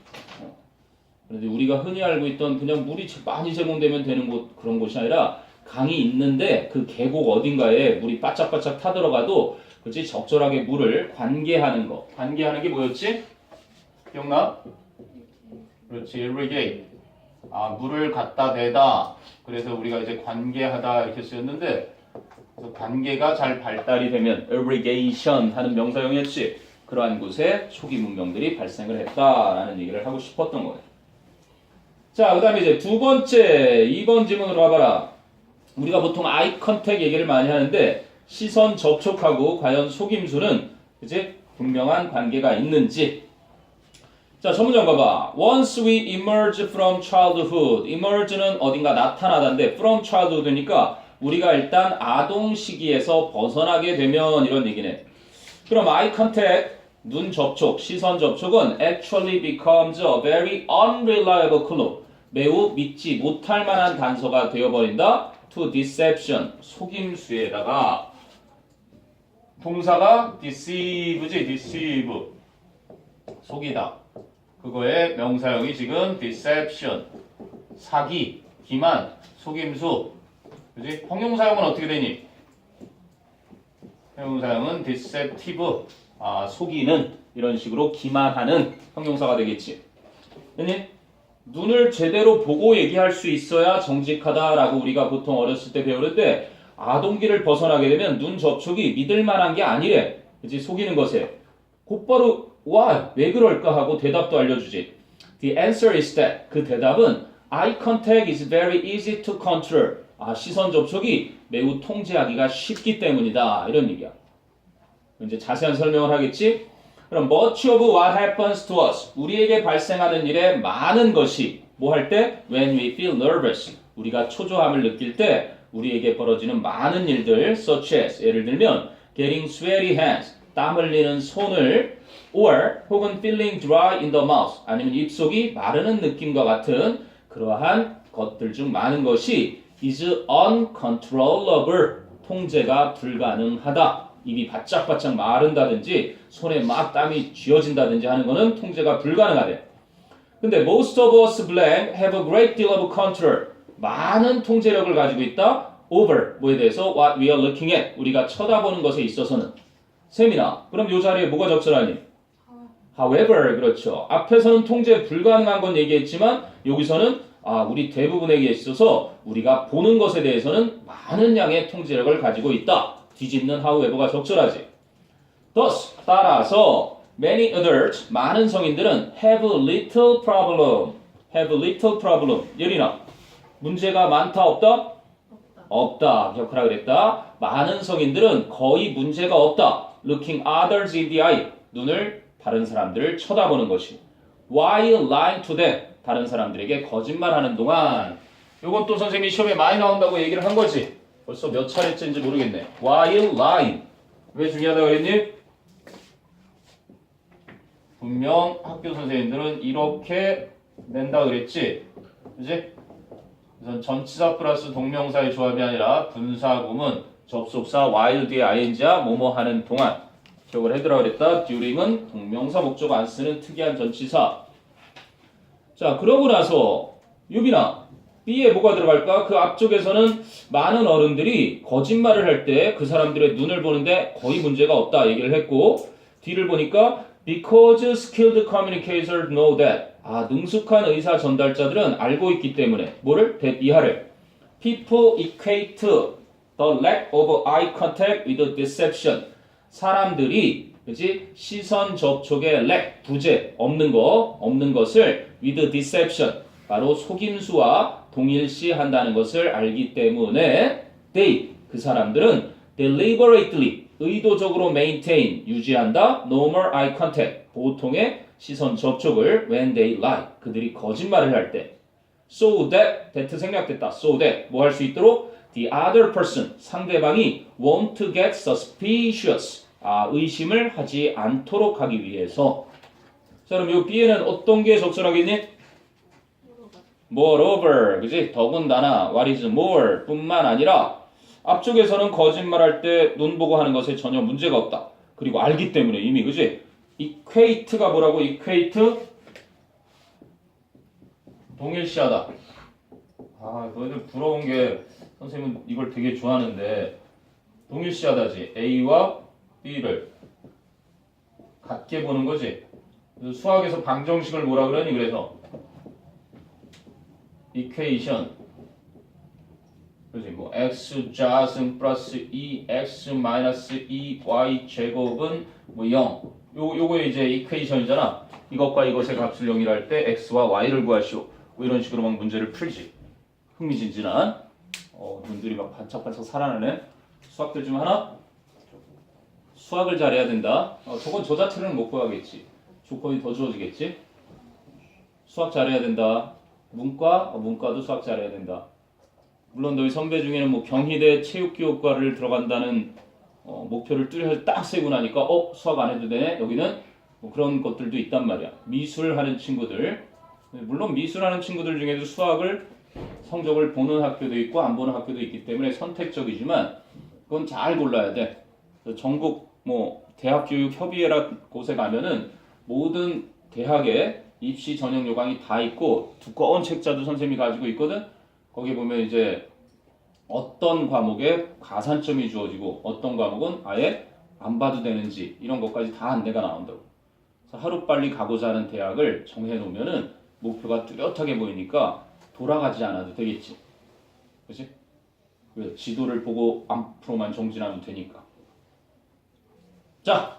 S1: 그런데 우리가 흔히 알고 있던 그냥 물이 많이 제공되면 되는 곳, 그런 곳이 아니라 강이 있는데 그 계곡 어딘가에 물이 바짝바짝 타들어가도 그렇지 적절하게 물을 관계하는 거. 관계하는 게 뭐였지? 기억나? 그렇지, irrigate. 물을 갖다 대다. 그래서 우리가 이제 관계하다 이렇게 쓰였는데, 그래서 관계가 잘 발달이 되면 irrigation 하는 명사형이었지. 그러한 곳에 초기 문명들이 발생을 했다라는 얘기를 하고 싶었던 거예요. 자, 그 다음에 이제 두 번째, 2번 지문으로 와봐라. 우리가 보통 아이 컨택 얘기를 많이 하는데, 시선 접촉하고 과연 속임수는 이제 분명한 관계가 있는지. 자, 전문장 봐봐. Once we emerge from childhood. emerge는 어딘가 나타나다인데 from childhood니까 우리가 일단 아동 시기에서 벗어나게 되면 이런 얘기네. 그럼 eye contact, 눈 접촉, 시선 접촉은 actually becomes a very unreliable clue. 매우 믿지 못할 만한 단서가 되어버린다. to deception, 속임수에다가 동사가 deceive지, deceive. 속이다. 그거의 명사형이 지금 deception, 사기, 기만, 속임수. 그지? 형용사형은 어떻게 되니? 형용사형은 deceptive, 속이는, 이런 식으로 기만하는 형용사가 되겠지. 그니? 눈을 제대로 보고 얘기할 수 있어야 정직하다라고 우리가 보통 어렸을 때 배우는데 아동기를 벗어나게 되면 눈 접촉이 믿을 만한 게 아니래. 그치? 속이는 것에. 곧바로 와, 왜 그럴까 하고 대답도 알려주지. The answer is that. 그 대답은 eye contact is very easy to control. 시선 접촉이 매우 통제하기가 쉽기 때문이다. 이런 얘기야. 이제 자세한 설명을 하겠지? 그럼 much of what happens to us. 우리에게 발생하는 일에 많은 것이 뭐 할 때? When we feel nervous. 우리가 초조함을 느낄 때 우리에게 벌어지는 많은 일들 such as 예를 들면 getting sweaty hands. 땀 흘리는 손을 or 혹은 feeling dry in the mouth. 아니면 입속이 마르는 느낌과 같은 그러한 것들 중 많은 것이 is uncontrollable. 통제가 불가능하다. 입이 바짝바짝 마른다든지 손에 막 땀이 쥐어진다든지 하는 거는 통제가 불가능하대. 근데 most of us blank have a great deal of control. 많은 통제력을 가지고 있다. over 뭐에 대해서 what we are looking at. 우리가 쳐다보는 것에 있어서는. 세미나. 그럼 이 자리에 뭐가 적절하니? however. 그렇죠. 앞에서는 통제 불가능한 건 얘기했지만 여기서는 우리 대부분에게 있어서 우리가 보는 것에 대해서는 많은 양의 통제력을 가지고 있다. 뒤집는 however가 적절하지. Thus, 따라서 many adults, 많은 성인들은 have little problem. have little problem. 예린아, 문제가 많다 없다? 없다. 기억하라 그랬다. 많은 성인들은 거의 문제가 없다. Looking others in the eye. 눈을 다른 사람들을 쳐다보는 것이. While lying to them. 다른 사람들에게 거짓말하는 동안. 요건 또 선생님이 시험에 많이 나온다고 얘기를 한 거지. 벌써 몇 차례째인지 모르겠네. While lying. 왜 중요하다고 그랬니? 분명 학교 선생님들은 이렇게 낸다 그랬지? 그지? 그래서 전치사 플러스 동명사의 조합이 아니라 분사구문 접속사 while 뒤에 ing야 뭐뭐 하는 동안 기억을 해두라 그랬다. during은 동명사 목적 안 쓰는 특이한 전치사. 자, 그러고 나서 유빈아 B에 뭐가 들어갈까? 그 앞쪽에서는 많은 어른들이 거짓말을 할 때 그 사람들의 눈을 보는데 거의 문제가 없다 얘기를 했고 D를 보니까 because skilled communicators know that 능숙한 의사 전달자들은 알고 있기 때문에 뭐를? that 이하를 people equate the lack of eye contact with deception 사람들이 그치? 시선 접촉의 lack, 부재, 없는 것을 with deception 바로 속임수와 동일시한다는 것을 알기 때문에 they, 그 사람들은 deliberately, 의도적으로 maintain, 유지한다 normal eye contact, 보통의 시선 접촉을 when they lie, 그들이 거짓말을 할 때 so that 생략됐다. so that, 뭐 할 수 있도록 the other person, 상대방이 won't get suspicious, 의심을 하지 않도록 하기 위해서. 자, 그럼 이 B에는 어떤 게 적절하겠니? moreover, 그지? 더군다나 what is more 뿐만 아니라 앞쪽에서는 거짓말할 때 눈 보고 하는 것에 전혀 문제가 없다. 그리고 알기 때문에 이미 그지? equate가 뭐라고? equate 동일시하다. 너희들 부러운 게 선생님은 이걸 되게 좋아하는데 동일시하다지. A와 B를 같게 보는 거지. 그래서 수학에서 방정식을 뭐라 그러니? 그래서 equation 그지 뭐 x 자승 플러스 2x 마이너스 2y 제곱은 뭐 0. 요거 이제 equation이잖아. 이것과 이것의 값을 0이라 할 때 x와 y를 구하시오. 뭐 이런 식으로 막 문제를 풀지. 흥미진진한 눈들이 막 반짝반짝 살아나네. 수학들 좀 하나? 수학을 잘해야 된다. 저건 저 자체로는 못 구하겠지. 조건이 더 주어지겠지. 수학 잘해야 된다. 문과도 수학 잘해야 된다. 물론 너희 선배 중에는 뭐 경희대 체육교육과를 들어간다는 목표를 뚜렷이 딱 세고 나니까 수학 안 해도 되네. 여기는 뭐 그런 것들도 있단 말이야. 미술하는 친구들, 물론 미술하는 친구들 중에도 수학을 성적을 보는 학교도 있고 안 보는 학교도 있기 때문에 선택적이지만 그건 잘 골라야 돼. 전국 뭐 대학교육협의회라 곳에 가면은 모든 대학에 입시 전형 요강이 다 있고 두꺼운 책자도 선생님이 가지고 있거든. 거기 보면 이제 어떤 과목에 가산점이 주어지고 어떤 과목은 아예 안 봐도 되는지 이런 것까지 다 안내가 나온다고. 그래서 하루빨리 가고자 하는 대학을 정해놓으면은 목표가 뚜렷하게 보이니까 돌아가지 않아도 되겠지. 그치? 그래서 지도를 보고 앞으로만 정진하면 되니까. 자,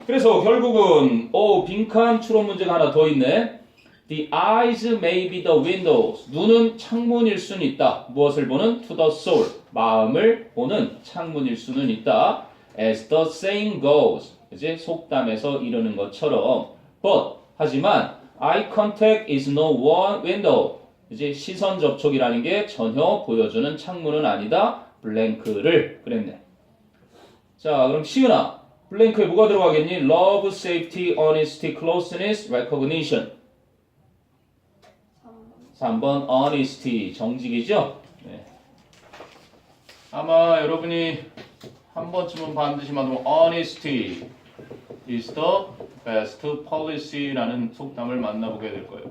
S1: 그래서 결국은 빈칸 추론 문제가 하나 더 있네. The eyes may be the windows. 눈은 창문일 수는 있다. 무엇을 보는? To the soul. 마음을 보는 창문일 수는 있다. As the saying goes. 그치? 속담에서 이르는 것처럼. But 하지만 eye contact is no one window. 그치? 시선 접촉이라는 게 전혀 보여주는 창문은 아니다. 블랭크를 그랬네. 자, 그럼 시은아. 블랭크에 뭐가 들어가겠니? Love, safety, honesty, closeness, recognition. 3번 honesty, 정직이죠? 네. 아마 여러분이 한 번쯤은 반드시 만들어 honesty is the best policy라는 속담을 만나보게 될 거예요.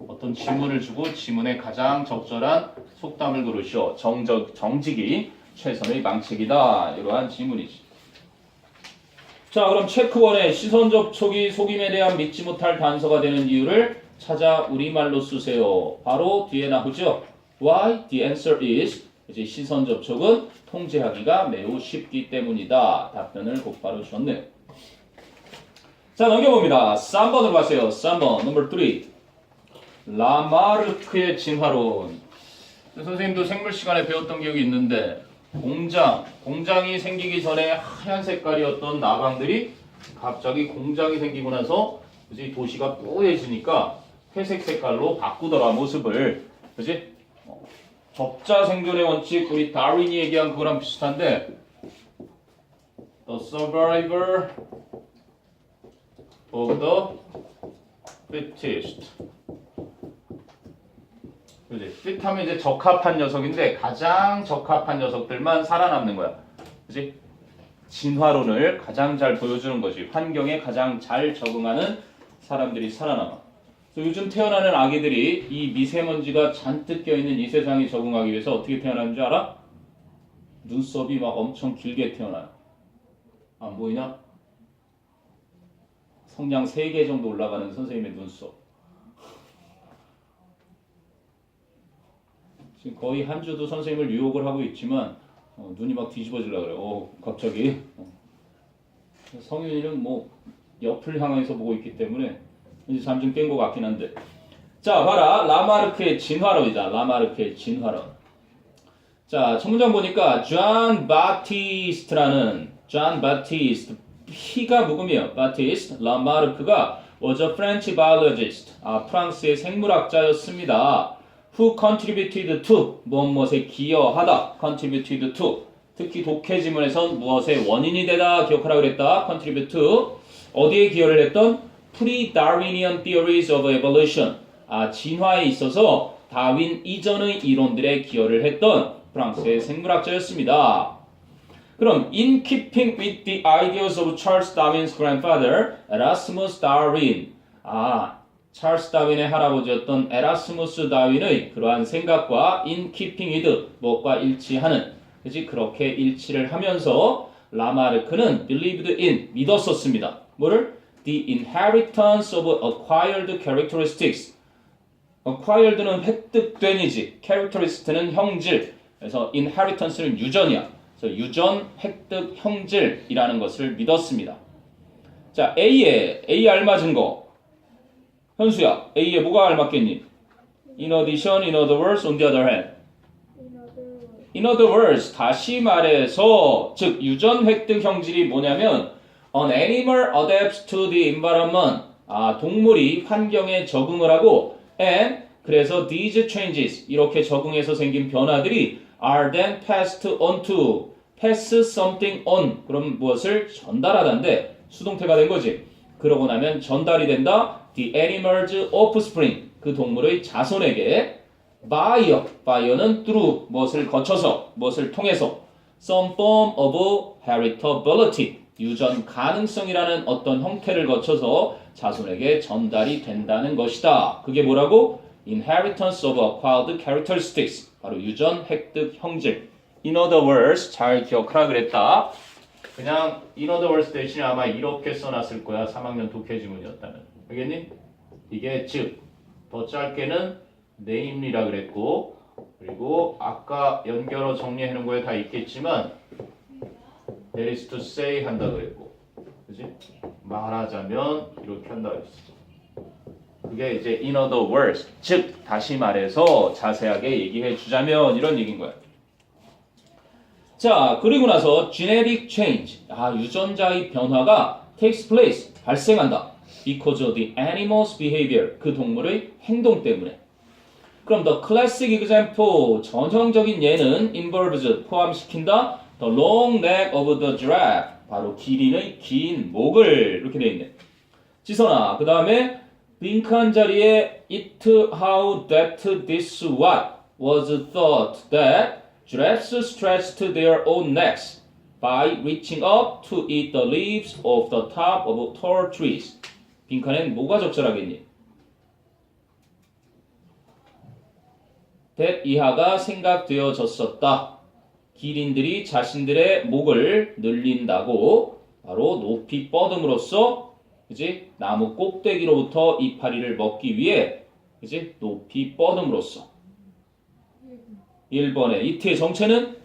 S1: 어떤 지문을 주고 지문에 가장 적절한 속담을 고르시오. 정직이 최선의 방책이다. 이러한 지문이지. 자, 그럼 체크 1의 시선 접촉이 속임에 대한 믿지 못할 단서가 되는 이유를 찾아 우리말로 쓰세요. 바로 뒤에 나오죠. Why? The answer is 이제 시선 접촉은 통제하기가 매우 쉽기 때문이다. 답변을 곧바로 줬네요. 자, 넘겨봅니다. 3번으로 가세요. 3번, 넘버 3. 라마르크의 진화론. 선생님도 생물 시간에 배웠던 기억이 있는데 공장이 생기기 전에 하얀 색깔이었던 나방들이 갑자기 공장이 생기고 나서 그치? 도시가 뿌얘지니까 회색 색깔로 바꾸더라 모습을. 그치? 적자 생존의 원칙 우리 다윈이 얘기한 그거랑 비슷한데 The survivor of the fittest. 그지? fit 하면 이제 적합한 녀석인데 가장 적합한 녀석들만 살아남는 거야. 그지? 진화론을 가장 잘 보여주는 거지. 환경에 가장 잘 적응하는 사람들이 살아남아. 그래서 요즘 태어나는 아기들이 이 미세먼지가 잔뜩 껴있는 이 세상에 적응하기 위해서 어떻게 태어나는 줄 알아? 눈썹이 막 엄청 길게 태어나요. 안 보이냐? 성냥 3개 정도 올라가는 선생님의 눈썹. 지금 거의 한 주도 선생님을 유혹을 하고 있지만 눈이 막 뒤집어지려고 그래요. 갑자기. 성윤이는 뭐 옆을 향해서 보고 있기 때문에 이제 잠 좀 깬 것 같긴 한데. 자, 봐라. 라마르크의 진화론이다. 라마르크의 진화론. 자, 첫 문장 보니까 존 바티스트라는 존 바티스트 피가 묵음이에요. 바티스트 라마르크가 was a French biologist. 프랑스의 생물학자였습니다. Who contributed to 무엇에 기여하다. contributed to 특히 독해 지문에선 무엇의 원인이 되다 기억하라 그랬다. contribute to 어디에 기여를 했던 pre-Darwinian theories of evolution. 진화에 있어서 다윈 이전의 이론들에 기여를 했던 프랑스의 생물학자였습니다. 그럼 in keeping with the ideas of Charles Darwin's grandfather, Erasmus Darwin. 찰스 다윈의 할아버지였던 에라스무스 다윈의 그러한 생각과 in keeping with 무엇과 일치하는 그지 그렇게 일치를 하면서 라마르크는 believed in 믿었었습니다. 뭐를? The inheritance of acquired characteristics. acquired는 획득된이지 characteristic는 형질. 그래서 inheritance는 유전이야. 그래서 유전, 획득, 형질이라는 것을 믿었습니다. 자, A 알맞은 거. 현수야, A에 뭐가 알맞겠니? In addition, in other words, on the other hand. In other words, 다시 말해서, 즉 유전, 획득, 형질이 뭐냐면 an animal adapts to the environment. 동물이 환경에 적응을 하고 and 그래서 these changes 이렇게 적응해서 생긴 변화들이 are then passed on to pass something on 그럼 무엇을 전달하다인데 수동태가 된 거지. 그러고 나면 전달이 된다. The animal's offspring 그 동물의 자손에게 by는 through 무엇을 거쳐서 무엇을 통해서 some form of heritability 유전 가능성이라는 어떤 형태를 거쳐서 자손에게 전달이 된다는 것이다. 그게 뭐라고? Inheritance of acquired characteristics 바로 유전, 획득, 형질. In other words, 잘 기억하라 그랬다. 그냥 in other words 대신에 아마 이렇게 써놨을 거야. 3학년 독해 지문이었다면. 알겠니? 이게 즉, 더 짧게는 name이라 그랬고 그리고 아까 연결어 정리해 놓은 거에 다 있겠지만 that is to say 한다 그랬고 그지? 말하자면 이렇게 한다 그랬어. 그게 이제 in other words, 즉 다시 말해서 자세하게 얘기해 주자면 이런 얘기인 거야. 자, 그리고 나서 genetic change, 유전자의 변화가 takes place, 발생한다. because of the animal's behavior, 그 동물의 행동 때문에. 그럼 the classic example, 전형적인 예는 involves, 포함시킨다. the long neck of the giraffe, 바로 기린의 긴 목을 이렇게 돼 있네. 지선아, 그 다음에 빈칸 자리에 it how that this what was thought that giraffes stretched their own necks by reaching up to eat the leaves of the top of tall trees. 빈칸엔 뭐가 적절하겠니? that 이하가 생각되어졌었다. 기린들이 자신들의 목을 늘린다고 바로 높이 뻗음으로써 그지? 나무 꼭대기로부터 이파리를 먹기 위해 그지? 높이 뻗음으로써 1번에 이트의 정체는?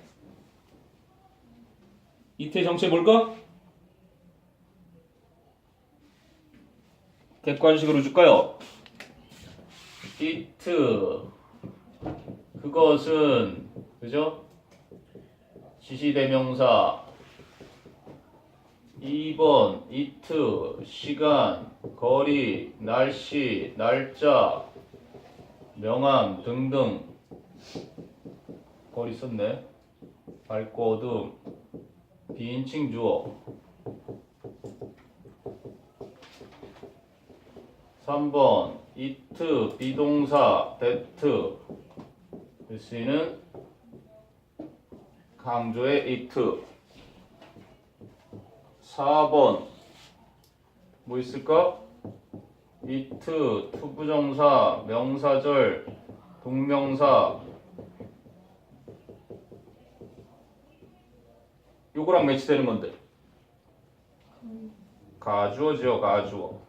S1: 이트의 정체 뭘까? 객관식으로 줄까요? 이트 그것은 그죠? 지시대명사 2번 이트 시간, 거리, 날씨, 날짜, 명암 등등 거리 썼네. 밝고 어둠 비인칭 주어 3번 이트 비동사 that C는 강조의 it. 4번 뭐 있을까? it, 투부정사, 명사절, 동명사. 요거랑 매치되는 건데. 가주어지요, 가주어.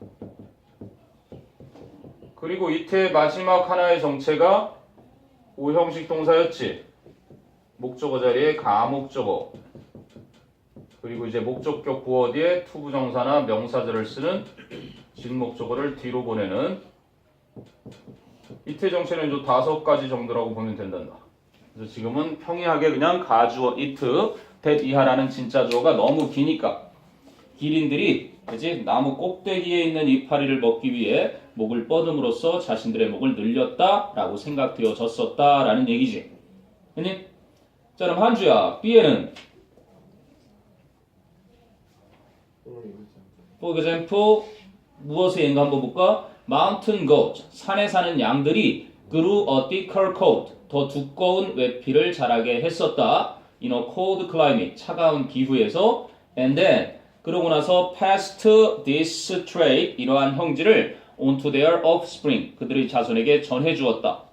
S1: 그리고 it의 마지막 하나의 정체가 5형식 동사였지. 목적어 자리에 가목적어. 그리고 이제 목적격 부어 뒤에 투부정사나 명사절을 쓰는 진목적어를 뒤로 보내는 it의 정체는 이 5가지 정도라고 보면 된단다. 그래서 지금은 평이하게 그냥 가주어 it, that 이하라는 진짜 주어가 너무 기니까 기린들이 그지 나무 꼭대기에 있는 이파리를 먹기 위해 목을 뻗음으로써 자신들의 목을 늘렸다라고 생각되어졌었다라는 얘기지. 그니? 자 그럼 한주야 B에는 for example 무엇의 예인가 한번 볼까? Mountain goats 산에 사는 양들이 grew a thicker coat 더 두꺼운 외피를 자라게 했었다. In a cold climate 차가운 기후에서 and then 그러고 나서 passed this trait 이러한 형질을 onto their offspring 그들의 자손에게 전해 주었다.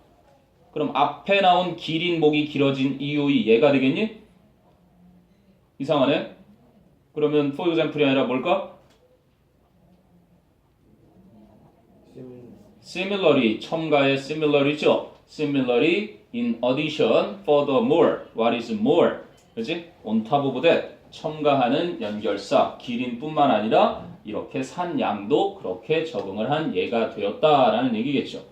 S1: 그럼 앞에 나온 기린 목이 길어진 이유의 예가 되겠니? 이상하네. 그러면 for example이 아니라 뭘까? Similarly 첨가의 similarly죠. Similarly in addition furthermore what is more 그렇지? on top of that 첨가하는 연결사 기린뿐만 아니라 이렇게 산 양도 그렇게 적응을 한 예가 되었다라는 얘기겠죠.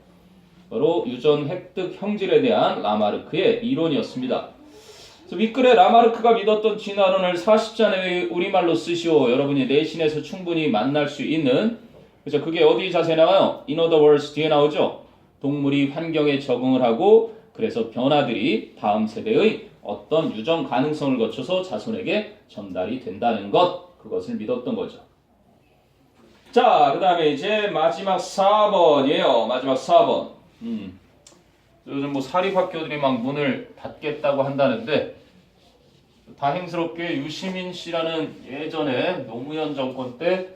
S1: 바로 유전 획득 형질에 대한 라마르크의 이론이었습니다. 그래서 윗글에 라마르크가 믿었던 진화론을 40자 내외의 우리말로 쓰시오. 여러분이 내신에서 충분히 만날 수 있는 그죠? 그게 어디 자세에 나와요? In other words 뒤에 나오죠. 동물이 환경에 적응을 하고 그래서 변화들이 다음 세대의 어떤 유전 가능성을 거쳐서 자손에게 전달이 된다는 것 그것을 믿었던 거죠. 자, 그 다음에 이제 마지막 4번이에요. 마지막 4번. 요즘 뭐 사립학교들이 막 문을 닫겠다고 한다는데 다행스럽게 유시민 씨라는 예전에 노무현 정권 때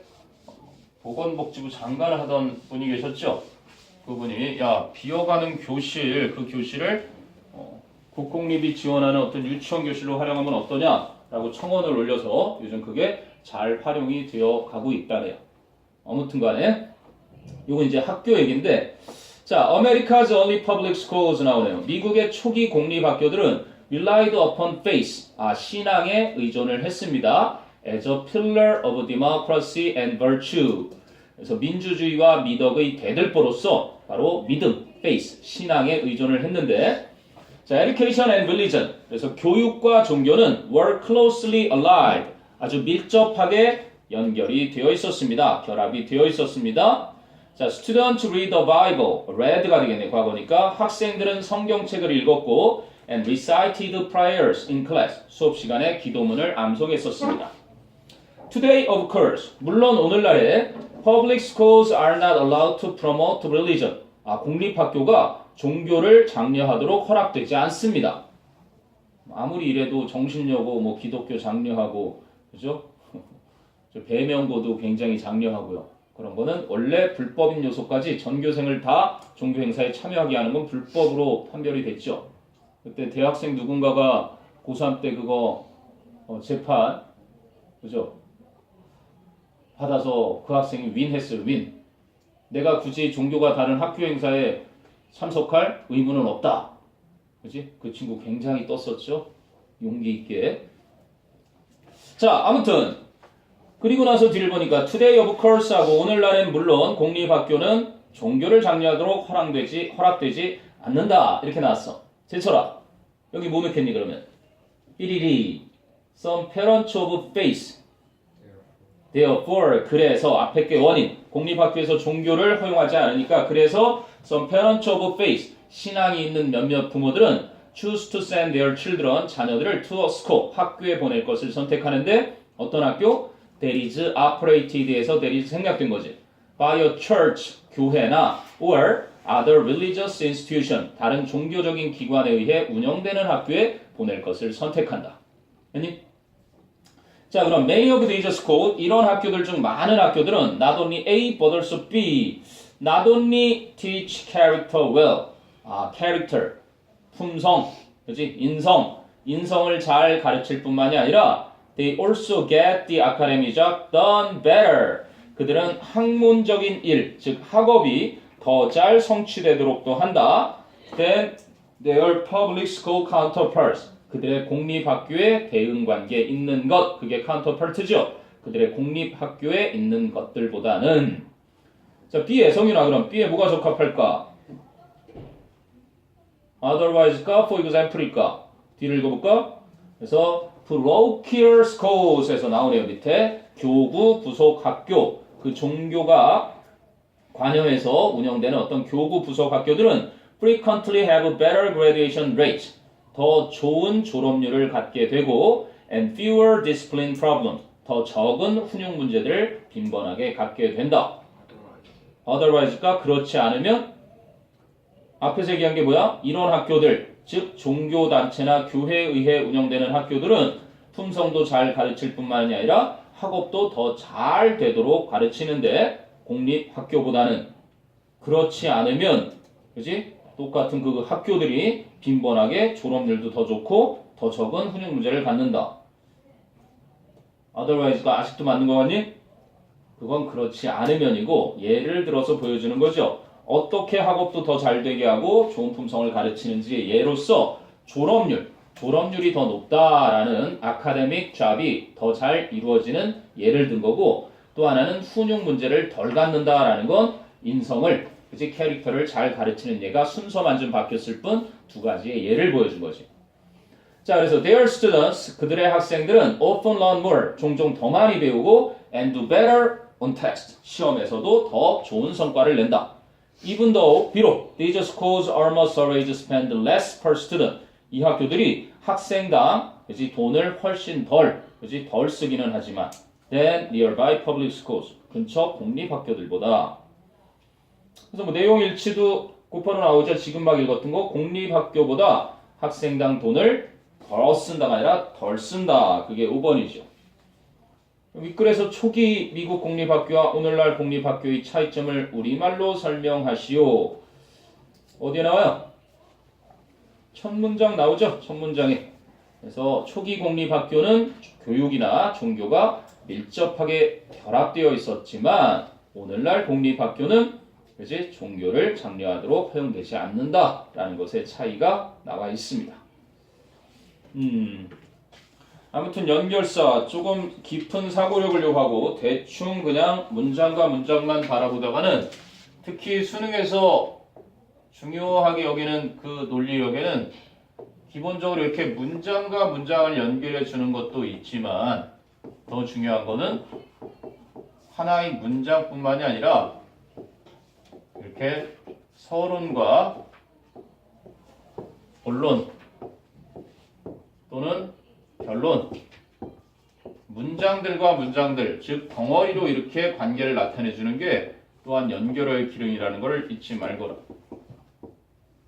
S1: 보건복지부 장관을 하던 분이 계셨죠. 그분이 야 비어가는 교실 그 교실을 국공립이 지원하는 어떤 유치원 교실로 활용하면 어떠냐라고 청원을 올려서 요즘 그게 잘 활용이 되어 가고 있다네요. 아무튼간에 이건 이제 학교 얘기인데 자 America's early public schools 나오네요. 미국의 초기 공립학교들은 relied upon faith 신앙에 의존을 했습니다. as a pillar of democracy and virtue 그래서 민주주의와 미덕의 대들보로서 바로 믿음, faith, 신앙에 의존을 했는데 자, education and religion 그래서 교육과 종교는 were closely allied 아주 밀접하게 연결이 되어 있었습니다. 결합이 되어 있었습니다. 자, students read the Bible, read가 되겠네 과거니까 학생들은 성경책을 읽었고 and recited prayers in class 수업 시간에 기도문을 암송했었습니다. Today, of course, 물론 오늘날에 public schools are not allowed to promote religion. 공립학교가 종교를 장려하도록 허락되지 않습니다. 아무리 이래도 정신여고, 뭐 기독교 장려하고, 그죠? 배명고도 굉장히 장려하고요. 그런 거는 원래 불법인 요소까지 전교생을 다 종교 행사에 참여하게 하는 건 불법으로 판별이 됐죠. 그때 대학생 누군가가 고3 때 그거 재판, 그죠? 받아서 그 학생이 윈했어요. 윈. 내가 굳이 종교가 다른 학교 행사에 참석할 의무는 없다. 그지? 그 친구 굉장히 떴었죠. 용기 있게. 자, 아무튼 그리고 나서 뒤를 보니까 today of course 하고 오늘날엔 물론 공립학교는 종교를 장려하도록 허락되지 않는다. 이렇게 나왔어. 제철아. 여기 뭐 넣겠니 그러면? 삐리리. Some parents of faith. Therefore, 그래서 앞에 게 원인. 공립학교에서 종교를 허용하지 않으니까 그래서 some parents of faith. 신앙이 있는 몇몇 부모들은 choose to send their children. 자녀들을 to a school. 학교에 보낼 것을 선택하는데 어떤 학교? That is operated에서 that is 생략된 거지. By a church. 교회나 or other religious institution, 다른 종교적인 기관에 의해 운영되는 학교에 보낼 것을 선택한다. 아니? 자, 그럼 many of these schools, 이런 학교들 중 많은 학교들은 not only A, but also B, not only teach character well, character, 품성, 그렇지? 인성을 잘 가르칠 뿐만이 아니라 they also get the academic job done better. 그들은 학문적인 일, 즉 학업이 더 잘 성취되도록도 한다. Then their public school counterparts. 그들의 공립학교에 대응관계에 있는 것, 그게 counterpart죠. 그들의 공립학교에 있는 것들보다는. 자, B에 성윤아, 그럼 B에 뭐가 적합할까? otherwise일까? for example일까? D를 읽어볼까? 그래서 parochial schools에서 나오네요. 밑에 교구 부속 학교, 그 종교가 관여해서 운영되는 어떤 교구 부속 학교들은 frequently have a better graduation rate, 더 좋은 졸업률을 갖게 되고 and fewer discipline problems, 더 적은 훈육 문제들을 빈번하게 갖게 된다. otherwise가 그렇지 않으면 앞에서 얘기한 게 뭐야? 이런 학교들, 즉 종교단체나 교회에 의해 운영되는 학교들은 품성도 잘 가르칠 뿐만이 아니라 학업도 더 잘 되도록 가르치는데 공립학교보다는 그렇지 않으면 그지? 똑같은 그 학교들이 빈번하게 졸업률도 더 좋고 더 적은 훈육 문제를 갖는다. otherwise가 아직도 맞는 거 같니? 그건 그렇지 않으면이고 예를 들어서 보여주는 거죠. 어떻게 학업도 더 잘 되게 하고 좋은 품성을 가르치는지 예로서 졸업률이 더 높다라는 아카데믹 잡이 더 잘 이루어지는 예를 든 거고, 또 하나는 훈육 문제를 덜 갖는다라는 건 인성을, 그치, 캐릭터를 잘 가르치는 예가 순서만 좀 바뀌었을 뿐 두 가지의 예를 보여준 거지. 자, 그래서 their students, 그들의 학생들은 often learn more, 종종 더 많이 배우고 and do better on test, 시험에서도 더 좋은 성과를 낸다. Even though, 비록 these schools almost always spend less per student, 이 학교들이 학생당 그치, 돈을 훨씬 덜 쓰기는 하지만 than nearby public schools, 근처 공립학교들보다. 그래서 뭐 내용 일치도 곧바로 나오죠. 지금 막 읽었던 거, 공립학교보다 학생당 돈을 더 쓴다가 아니라 덜 쓴다. 그게 5번이죠. 윗글에서 초기 미국 공립학교와 오늘날 공립학교의 차이점을 우리말로 설명하시오. 어디에 나와요? 첫 문장 나오죠? 첫 문장에. 그래서 초기 공립학교는 교육이나 종교가 밀접하게 결합되어 있었지만 오늘날 공립학교는 그치? 종교를 장려하도록 허용되지 않는다라는 것의 차이가 나와 있습니다. 아무튼 연결사 조금 깊은 사고력을 요하고 대충 그냥 문장과 문장만 바라보다가는 특히 수능에서 중요하게 여기는 그 논리력에는 기본적으로 이렇게 문장과 문장을 연결해 주는 것도 있지만 더 중요한 거는 하나의 문장뿐만이 아니라 이렇게 서론과 본론 또는 결론, 문장들과 문장들, 즉 덩어리로 이렇게 관계를 나타내 주는 게 또한 연결어의 기능이라는 것을 잊지 말거라.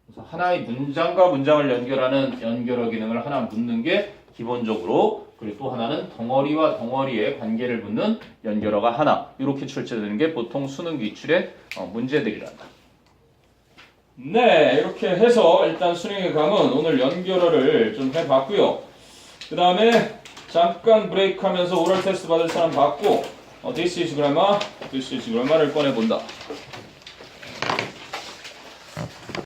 S1: 그래서 하나의 문장과 문장을 연결하는 연결어 기능을 하나 묻는 게 기본적으로, 그리고 또 하나는 덩어리와 덩어리의 관계를 묻는 연결어가 하나, 이렇게 출제되는 게 보통 수능 기출의 문제들이란다. 네, 이렇게 해서 일단 수능의 강은 오늘 연결어를 좀 해봤고요. 그 다음에 잠깐 브레이크 하면서 오럴 테스트 받을 사람 받고 This is Grammar, This is Grammar를 꺼내본다.